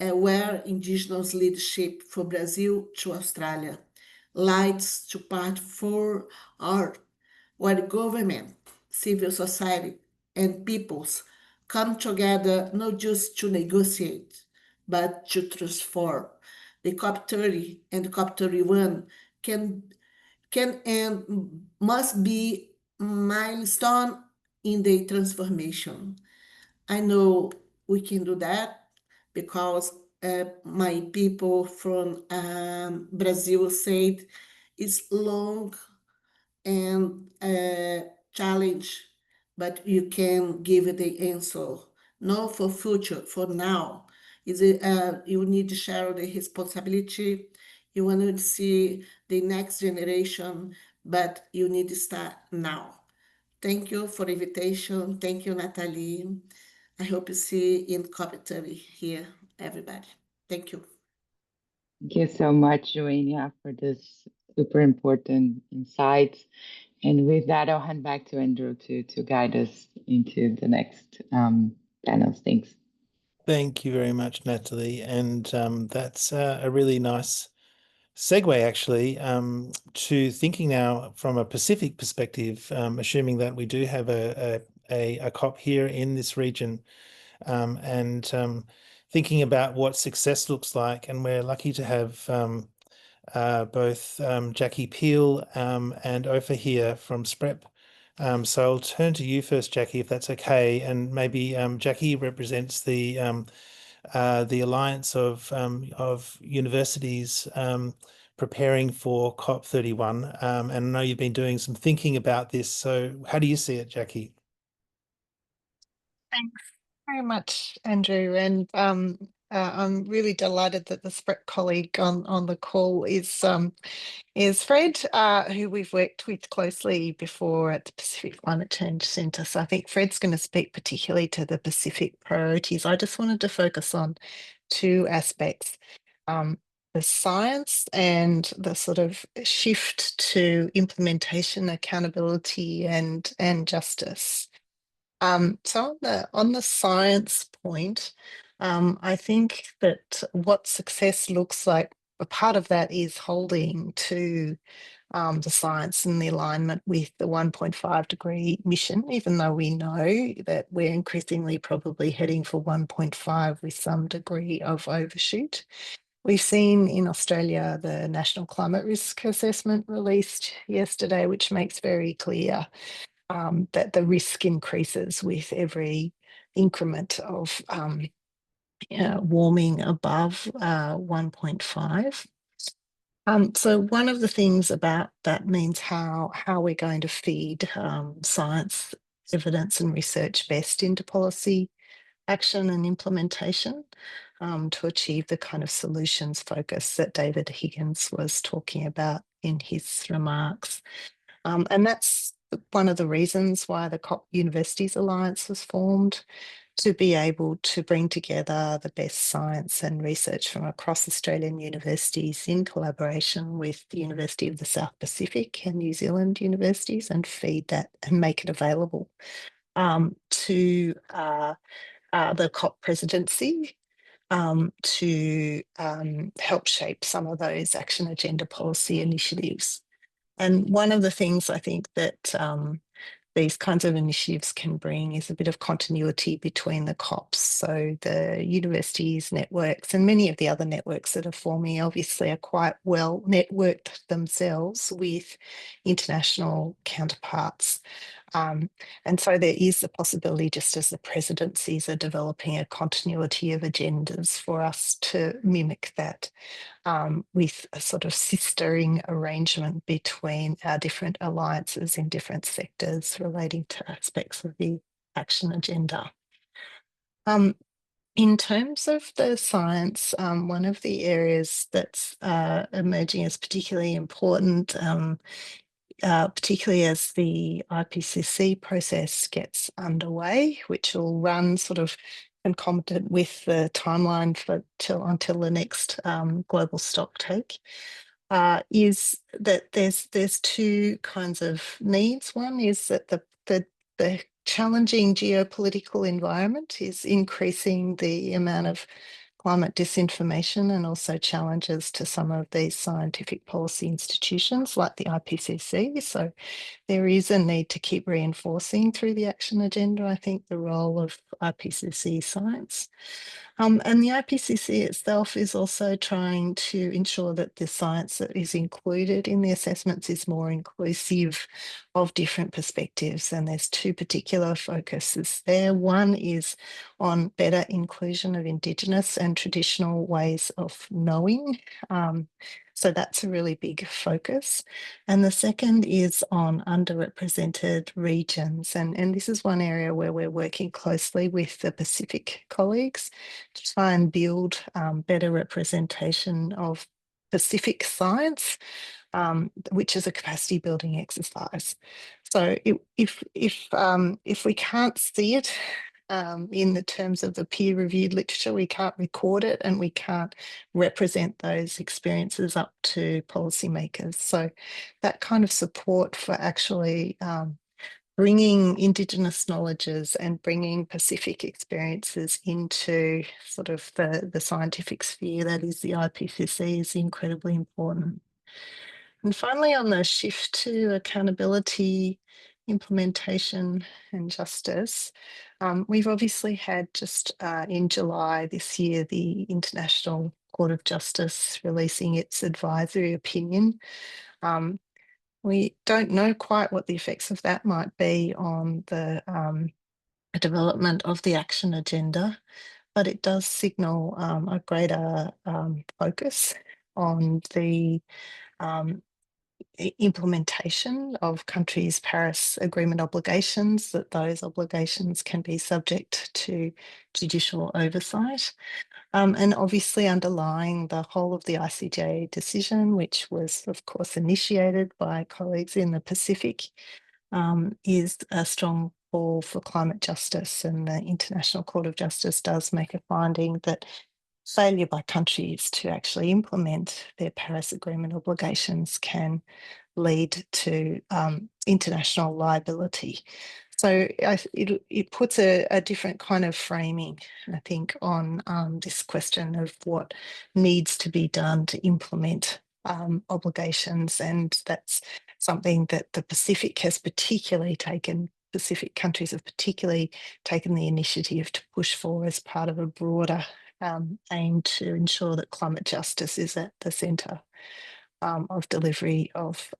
where indigenous leadership from Brazil to Australia, lights to part for art, where government, civil society, and peoples come together not just to negotiate, but to transform. The COP30 and COP31 can and must be milestone in the transformation. I know we can do that because my people from Brazil said it's long and challenge, but you can give the answer. No for future, for now. You need to share the responsibility. You want to see the next generation, but you need to start now. Thank you for the invitation. Thank you, Natalie. I hope you see in COP30 here, everybody. Thank you. Thank you so much, Joania, for this super important insights. And with that, I'll hand back to Andrew to guide us into the next panels. Thanks. Thank you very much, Natalie. And that's a really nice segue, actually, to thinking now from a Pacific perspective, assuming that we do have a COP here in this region. thinking about what success looks like. And we're lucky to have both Jackie Peel and Ofer here from SPREP. So I'll turn to you first, Jackie, if that's okay. And maybe Jackie represents the Alliance of Universities preparing for COP31. And I know you've been doing some thinking about this. So how do you see it, Jackie? Thanks very much, Andrew. And I'm really delighted that the SPREP colleague on the call is Fred, who we've worked with closely before at the Pacific Climate Change Centre. So I think Fred's going to speak particularly to the Pacific priorities. I just wanted to focus on two aspects. The science and the sort of shift to implementation, accountability and justice. So on the science point, I think that what success looks like, a part of that is holding to the science and the alignment with the 1.5 degree mission, even though we know that we're increasingly probably heading for 1.5 with some degree of overshoot. We've seen in Australia the National Climate Risk Assessment released yesterday, which makes very clear that the risk increases with every increment of warming above 1.5. So one of the things about that means how we're going to feed science, evidence and research best into policy action and implementation to achieve the kind of solutions focus that David Higgins was talking about in his remarks. And that's one of the reasons why the COP Universities Alliance was formed, to be able to bring together the best science and research from across Australian universities in collaboration with the University of the South Pacific and New Zealand universities, and feed that and make it available to the COP presidency to help shape some of those action agenda policy initiatives. And one of the things I think that these kinds of initiatives can bring is a bit of continuity between the COPs. So the universities, networks, and many of the other networks that are forming obviously are quite well networked themselves with international counterparts. And so there is the possibility, just as the presidencies are developing a continuity of agendas, for us to mimic that with a sort of sistering arrangement between our different alliances in different sectors relating to aspects of the action agenda. In terms of the science, one of the areas that's emerging as particularly important, particularly as the IPCC process gets underway, which will run sort of concomitant with the timeline for until the next global stocktake, is that there's two kinds of needs. One is that the challenging geopolitical environment is increasing the amount of climate disinformation and also challenges to some of these scientific policy institutions like the IPCC. So there is a need to keep reinforcing through the action agenda, I think, the role of IPCC science. And the IPCC itself is also trying to ensure that the science that is included in the assessments is more inclusive of different perspectives. And there's two particular focuses there. One is on better inclusion of Indigenous and traditional ways of knowing. So that's a really big focus. And the second is on underrepresented regions. And this is one area where we're working closely with the Pacific colleagues to try and build better representation of Pacific science, which is a capacity building exercise. So if we can't see it in the terms of the peer-reviewed literature, we can't record it and we can't represent those experiences up to policymakers. So that kind of support for actually bringing Indigenous knowledges and bringing Pacific experiences into sort of the scientific sphere that is the IPCC is incredibly important. And finally, on the shift to accountability, implementation and justice, we've obviously had just in July this year, the International Court of Justice releasing its advisory opinion. We don't know quite what the effects of that might be on the development of the action agenda, but it does signal a greater focus on the implementation of countries' Paris Agreement obligations, that those obligations can be subject to judicial oversight. And obviously underlying the whole of the ICJ decision, which was of course initiated by colleagues in the Pacific, is a strong call for climate justice. And the International Court of Justice does make a finding that failure by countries to actually implement their Paris Agreement obligations can lead to international liability. So it puts a different kind of framing, I think, on this question of what needs to be done to implement obligations. And that's something that the Pacific countries have particularly taken the initiative to push for as part of a broader aim to ensure that climate justice is at the centre of delivery of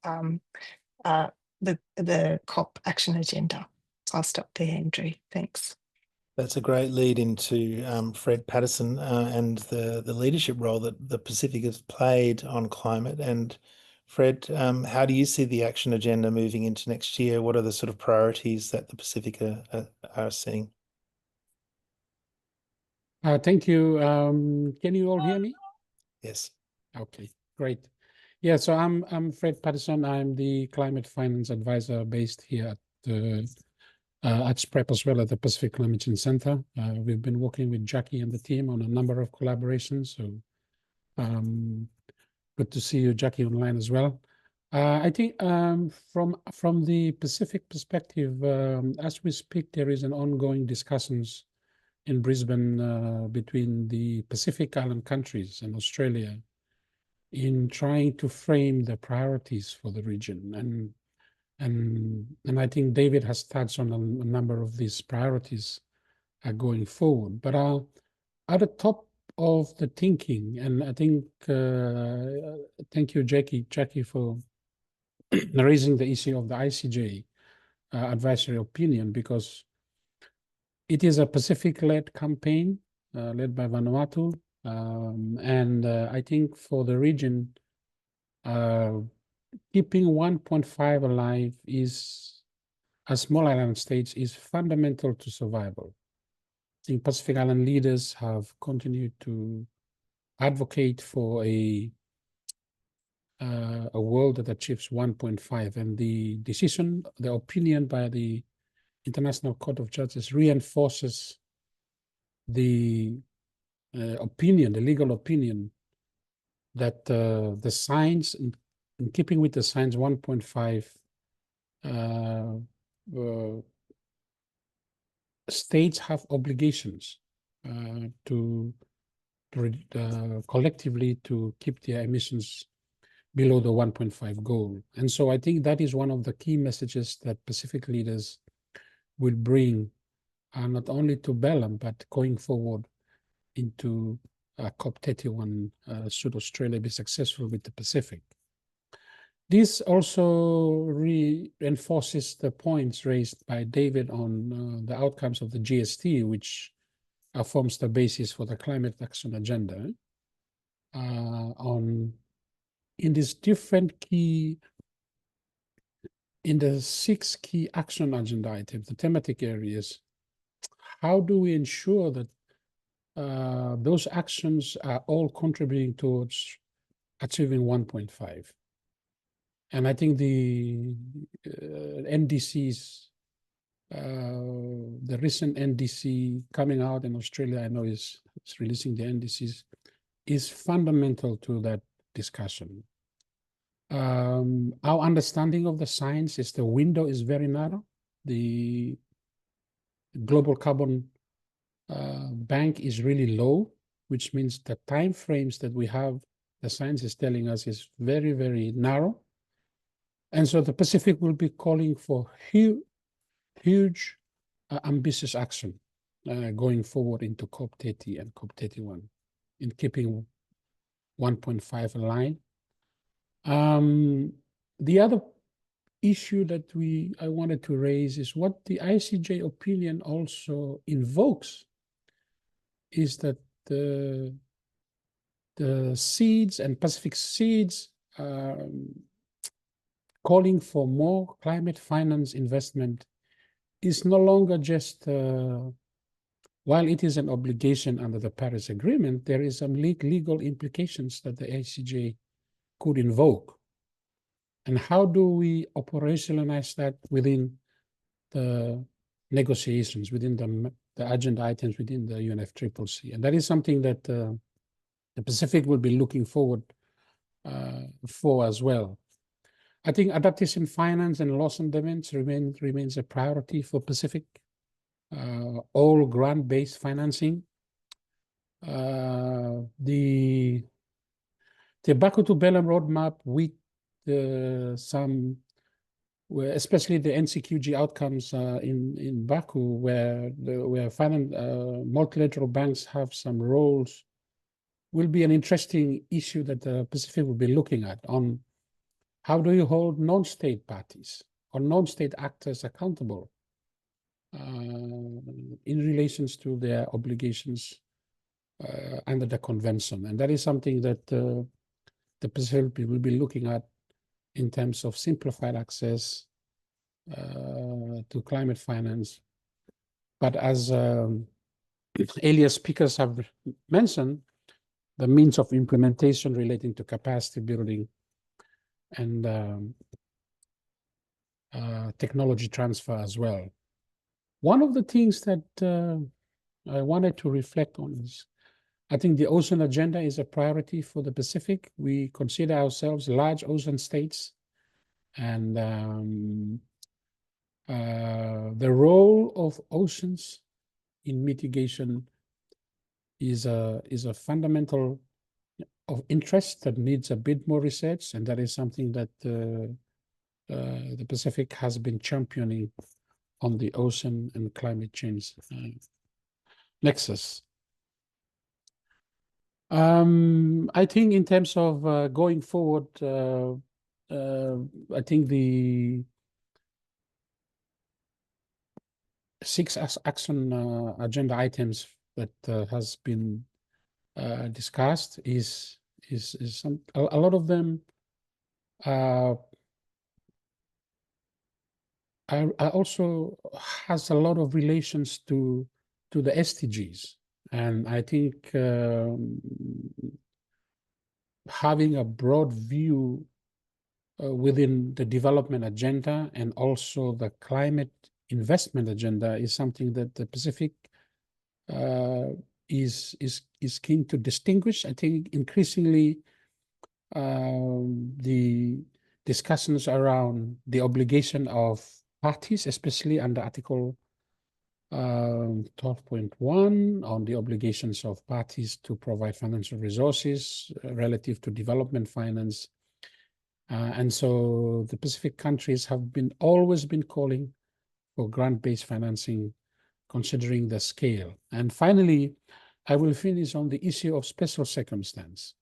the COP action agenda. So I'll stop there, Andrew. Thanks. That's a great lead into Fred Patterson and the leadership role that the Pacific has played on climate. And Fred, how do you see the action agenda moving into next year? What are the sort of priorities that the Pacific are seeing? Thank you. Can you all hear me? Yes. Okay, great. Yeah, so I'm Fred Patterson. I'm the climate finance advisor based here at SPREP as well, at the Pacific Climate Change Center. We've been working with Jackie and the team on a number of collaborations. So good to see you, Jackie, online as well. I think from the Pacific perspective, as we speak, there is an ongoing discussions in Brisbane between the Pacific Island countries and Australia in trying to frame the priorities for the region. And I think David has touched on a number of these priorities going forward. But at the top of the thinking, and I think, thank you, Jackie, for raising the issue of the ICJ advisory opinion, because it is a Pacific-led campaign led by Vanuatu. And I think for the region, keeping 1.5 alive is, as small island states, is fundamental to survival. I think Pacific Island leaders have continued to advocate for a world that achieves 1.5, and the decision, the opinion by the International Court of Justice reinforces the opinion, the legal opinion, that the science, in keeping with the science, 1.5 states have obligations to collectively to keep their emissions below the 1.5 goal. And so I think that is one of the key messages that Pacific leaders will bring, not only to Belém, but going forward into COP31, should Australia be successful with the Pacific. This also reinforces the points raised by David on the outcomes of the GST, which forms the basis for the climate action agenda. In these different key, in the 6 key action agenda items, the thematic areas, how do we ensure that those actions are all contributing towards achieving 1.5? And I think the NDCs, the recent NDC coming out in Australia, I know is releasing the NDCs, is fundamental to that discussion. Our understanding of the science is the window is very narrow. The global carbon bank is really low, which means the time frames that we have, the science is telling us, is very, very narrow. And so the Pacific will be calling for huge, ambitious action going forward into COP30 and COP31 in keeping 1.5 aligned. The other issue that I wanted to raise is what the ICJ opinion also invokes is that the seeds and Pacific seeds calling for more climate finance investment is no longer just, while it is an obligation under the Paris Agreement, there is some legal implications that the ICJ could invoke. And how do we operationalize that within the negotiations, within the agenda items within the UNFCCC? And that is something that the Pacific will be looking forward for as well. I think adaptation finance and loss on demand remains a priority for Pacific. All grant-based financing. The Baku to Belém roadmap with especially the NCQG outcomes in Baku, where multilateral banks have some roles, will be an interesting issue that the Pacific will be looking at on how do you hold non-state parties or non-state actors accountable in relations to their obligations under the convention. And that is something that the Pacific will be looking at in terms of simplified access to climate finance. But as earlier speakers have mentioned, the means of implementation relating to capacity building and technology transfer as well. One of the things that I wanted to reflect on is, I think the ocean agenda is a priority for the Pacific. We consider ourselves large ocean states, and the role of oceans in mitigation is a fundamental of interest that needs a bit more research, and that is something that the Pacific has been championing on the ocean and climate change nexus. I think in terms of going forward, I think the 6 action agenda items that has been discussed is a lot of them are also has a lot of relations to the SDGs. And I think having a broad view within the development agenda and also the climate investment agenda is something that the Pacific is keen to distinguish. I think increasingly the discussions around the obligation of parties, especially under Article 12.1 on the obligations of parties to provide financial resources relative to development finance. And so the Pacific countries have always been calling for grant-based financing, considering the scale. And finally, I will finish on the issue of special circumstance.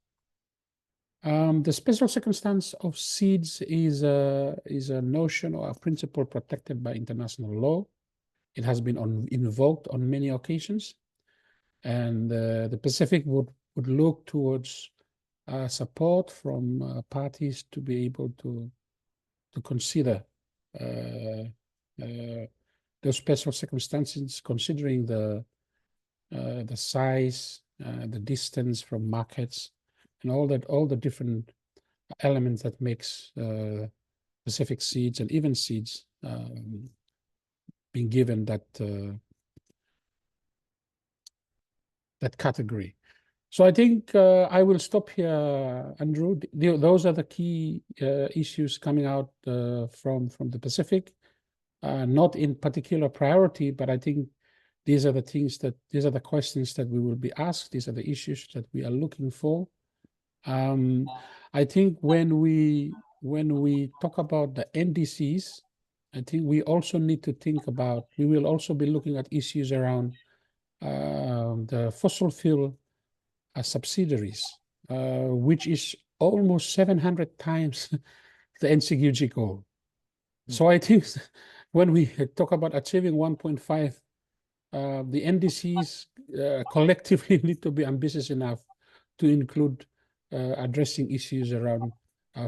The special circumstance of seeds is a notion or a principle protected by international law. It has been invoked on many occasions, and the Pacific would look towards support from parties to be able to consider those special circumstances, considering the size, the distance from markets, and all the different elements that makes Pacific seeds and even seeds being given that category. So I think I will stop here, Andrew. Those are the key issues coming out from the Pacific, not in particular priority, but I think these are the questions that we will be asked. These are the issues that we are looking for. I think when we when we talk about the NDCs, I think we also need to think about, we will also be looking at issues around the fossil fuel subsidiaries, which is almost 700 times the NCQG goal. So I think when we talk about achieving 1.5, the NDCs collectively need to be ambitious enough to include addressing issues around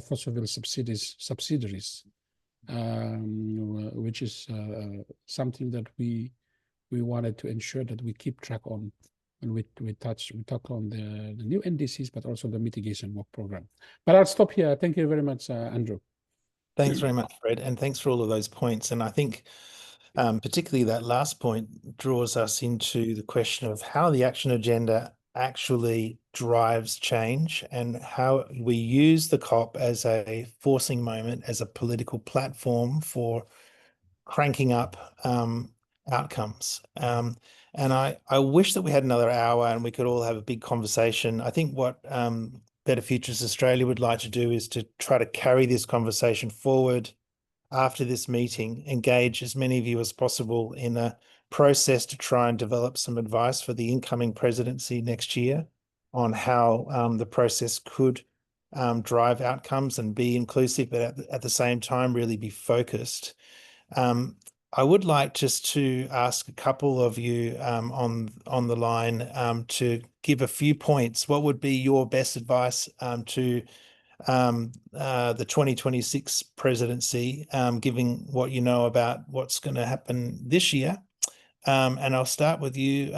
fossil fuel subsidiaries, which is something that we wanted to ensure that we keep track on when we talk on the new NDCs, but also the mitigation work program. But I'll stop here. Thank you very much, Andrew. Thanks very much, Fred, and thanks for all of those points. And I think particularly that last point draws us into the question of how the action agenda actually drives change and how we use the COP as a forcing moment, as a political platform for cranking up outcomes. And I wish that we had another hour and we could all have a big conversation. I think what Better Futures Australia would like to do is to try to carry this conversation forward after this meeting, engage as many of you as possible in a process to try and develop some advice for the incoming presidency next year on how the process could drive outcomes and be inclusive, but at the same time really be focused. I would like just to ask a couple of you on the line to give a few points. What would be your best advice to the 2026 presidency, given what you know about what's going to happen this year? And I'll start with you,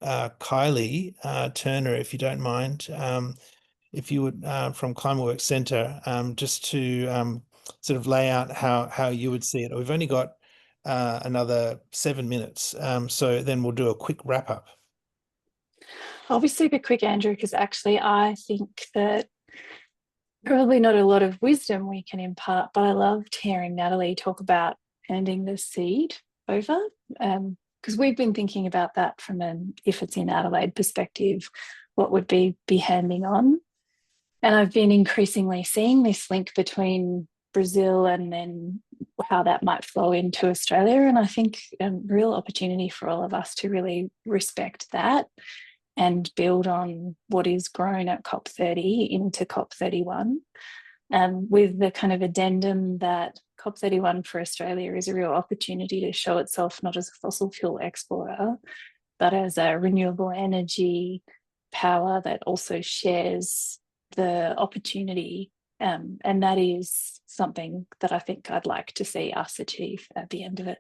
Kylie Turner, if you don't mind, if you would, from Climateworks Centre, just to sort of lay out how you would see it. We've only got another 7 minutes, so then we'll do a quick wrap up. I'll be super quick, Andrew, because actually I think that probably not a lot of wisdom we can impart, but I loved hearing Natalie talk about handing the seed over, because we've been thinking about that from an, if it's in Adelaide perspective, what would be handing on. And I've been increasingly seeing this link between Brazil and then how that might flow into Australia. And I think a real opportunity for all of us to really respect that and build on what is grown at COP30 into COP31, with the kind of addendum that COP31 for Australia is a real opportunity to show itself not as a fossil fuel exporter, but as a renewable energy power that also shares the opportunity. And that is something that I think I'd like to see us achieve at the end of it.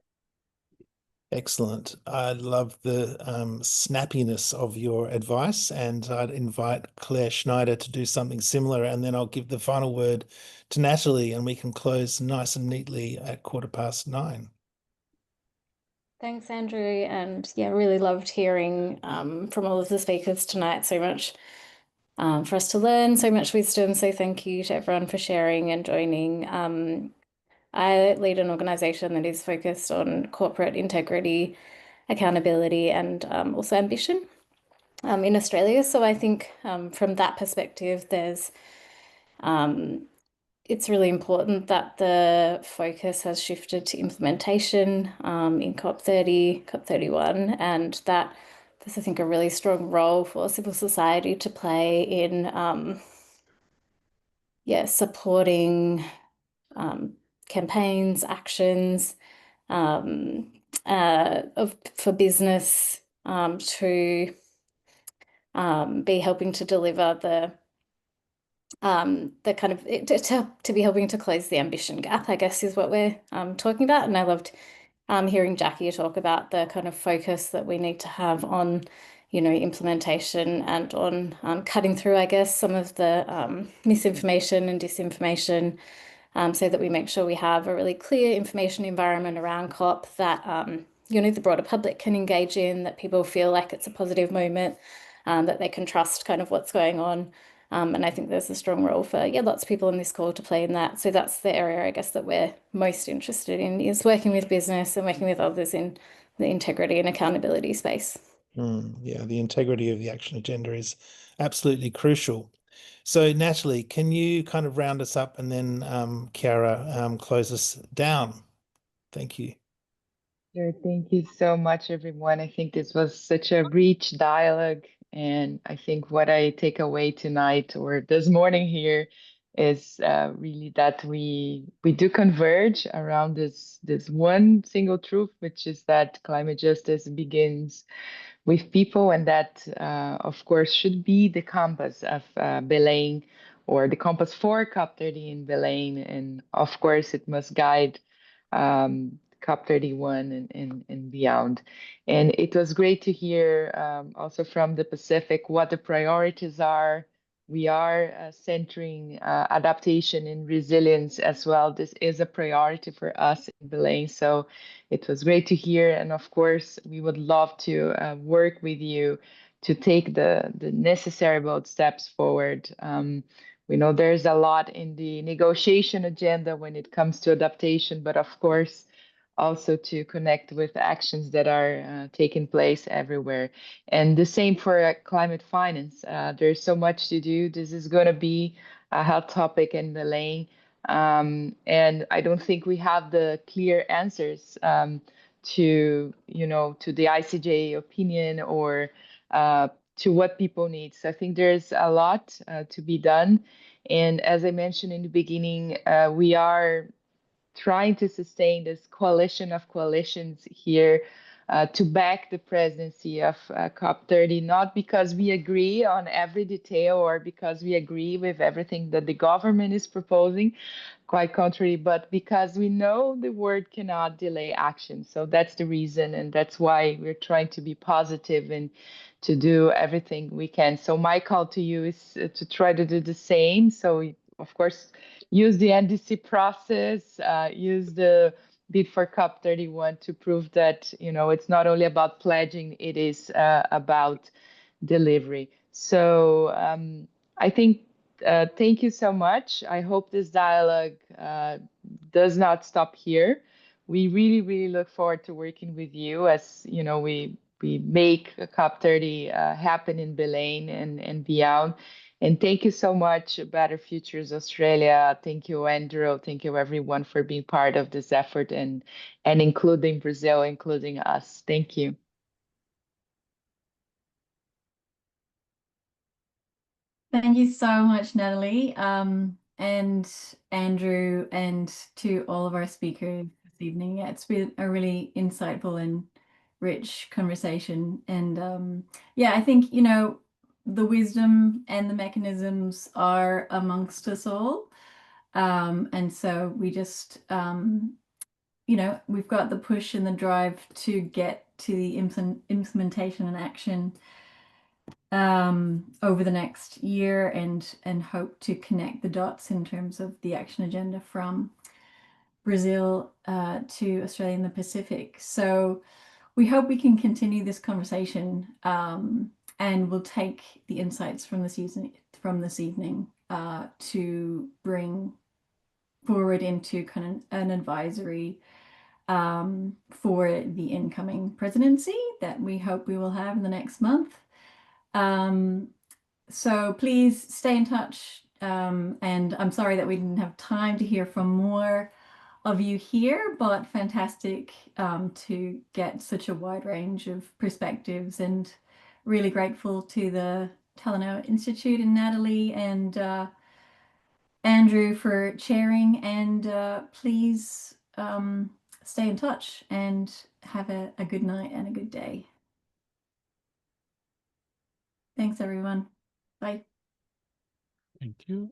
Excellent. I love the snappiness of your advice, and I'd invite Claire Schneider to do something similar, and then I'll give the final word to Natalie and we can close nice and neatly at 9:15. Thanks, Andrew. And yeah, really loved hearing from all of the speakers tonight. So much for us to learn, so much wisdom. So thank you to everyone for sharing and joining. I lead an organisation that is focused on corporate integrity, accountability, and also ambition in Australia. So I think from that perspective, there's it's really important that the focus has shifted to implementation in COP30, COP31, and that there's, I think, a really strong role for civil society to play in supporting campaigns, actions for business to be helping to deliver the kind of to be helping to close the ambition gap, I guess, is what we're talking about. And I loved hearing Jackie talk about the kind of focus that we need to have on, implementation and on cutting through, I guess, some of the misinformation and disinformation, so that we make sure we have a really clear information environment around COP that, the broader public can engage in, that people feel like it's a positive moment, that they can trust kind of what's going on. And I think there's a strong role for, lots of people on this call to play in that. So that's the area, I guess, that we're most interested in, is working with business and working with others in the integrity and accountability space. Yeah, the integrity of the action agenda is absolutely crucial. So Natalie, can you kind of round us up and then Chiara close us down? Thank you. Sure. Thank you so much, everyone. I think this was such a rich dialogue. And I think what I take away tonight or this morning here is really that we do converge around this one single truth, which is that climate justice begins with people, and that, of course, should be the compass of Belém, or the compass for COP30 in Belém. And of course, it must guide COP31 and beyond. And it was great to hear also from the Pacific what the priorities are. We are centering adaptation and resilience as well. This is a priority for us in Belém. So it was great to hear. And of course, we would love to work with you to take the necessary bold steps forward. We know there's a lot in the negotiation agenda when it comes to adaptation, but of course, also to connect with actions that are taking place everywhere. And the same for climate finance. There's so much to do. This is going to be a hot topic in Belém. And I don't think we have the clear answers to, to the ICJ opinion or to what people need. So I think there's a lot to be done. And as I mentioned in the beginning, we are trying to sustain this coalition of coalitions here to back the presidency of COP30, not because we agree on every detail or because we agree with everything that the government is proposing, quite contrary, but because we know the word cannot delay action. So that's the reason, and that's why we're trying to be positive and to do everything we can. So my call to you is to try to do the same. So of course, use the NDC process, use the bid for COP31 to prove that, it's not only about pledging, it is about delivery. So I think, thank you so much. I hope this dialogue does not stop here. We really, really look forward to working with you as, we make COP30 happen in Belém and beyond. And thank you so much, Better Futures Australia. Thank you, Andrew. Thank you, everyone, for being part of this effort and including Brazil, including us. Thank you. Thank you so much, Natalie, and Andrew, and to all of our speakers this evening. Yeah, it's been a really insightful and rich conversation. And yeah, I think, the wisdom and the mechanisms are amongst us all. And so we just, we've got the push and the drive to get to the implementation and action over the next year, and hope to connect the dots in terms of the action agenda from Brazil to Australia and the Pacific. So we hope we can continue this conversation, and we'll take the insights from this evening to bring forward into kind of an advisory for the incoming presidency that we hope we will have in the next month. So please stay in touch, and I'm sorry that we didn't have time to hear from more of you here, but fantastic to get such a wide range of perspectives, and really grateful to the Talanoa Institute and Natalie and Andrew for chairing, and please stay in touch and have a good night and a good day. Thanks, everyone. Bye. Thank you.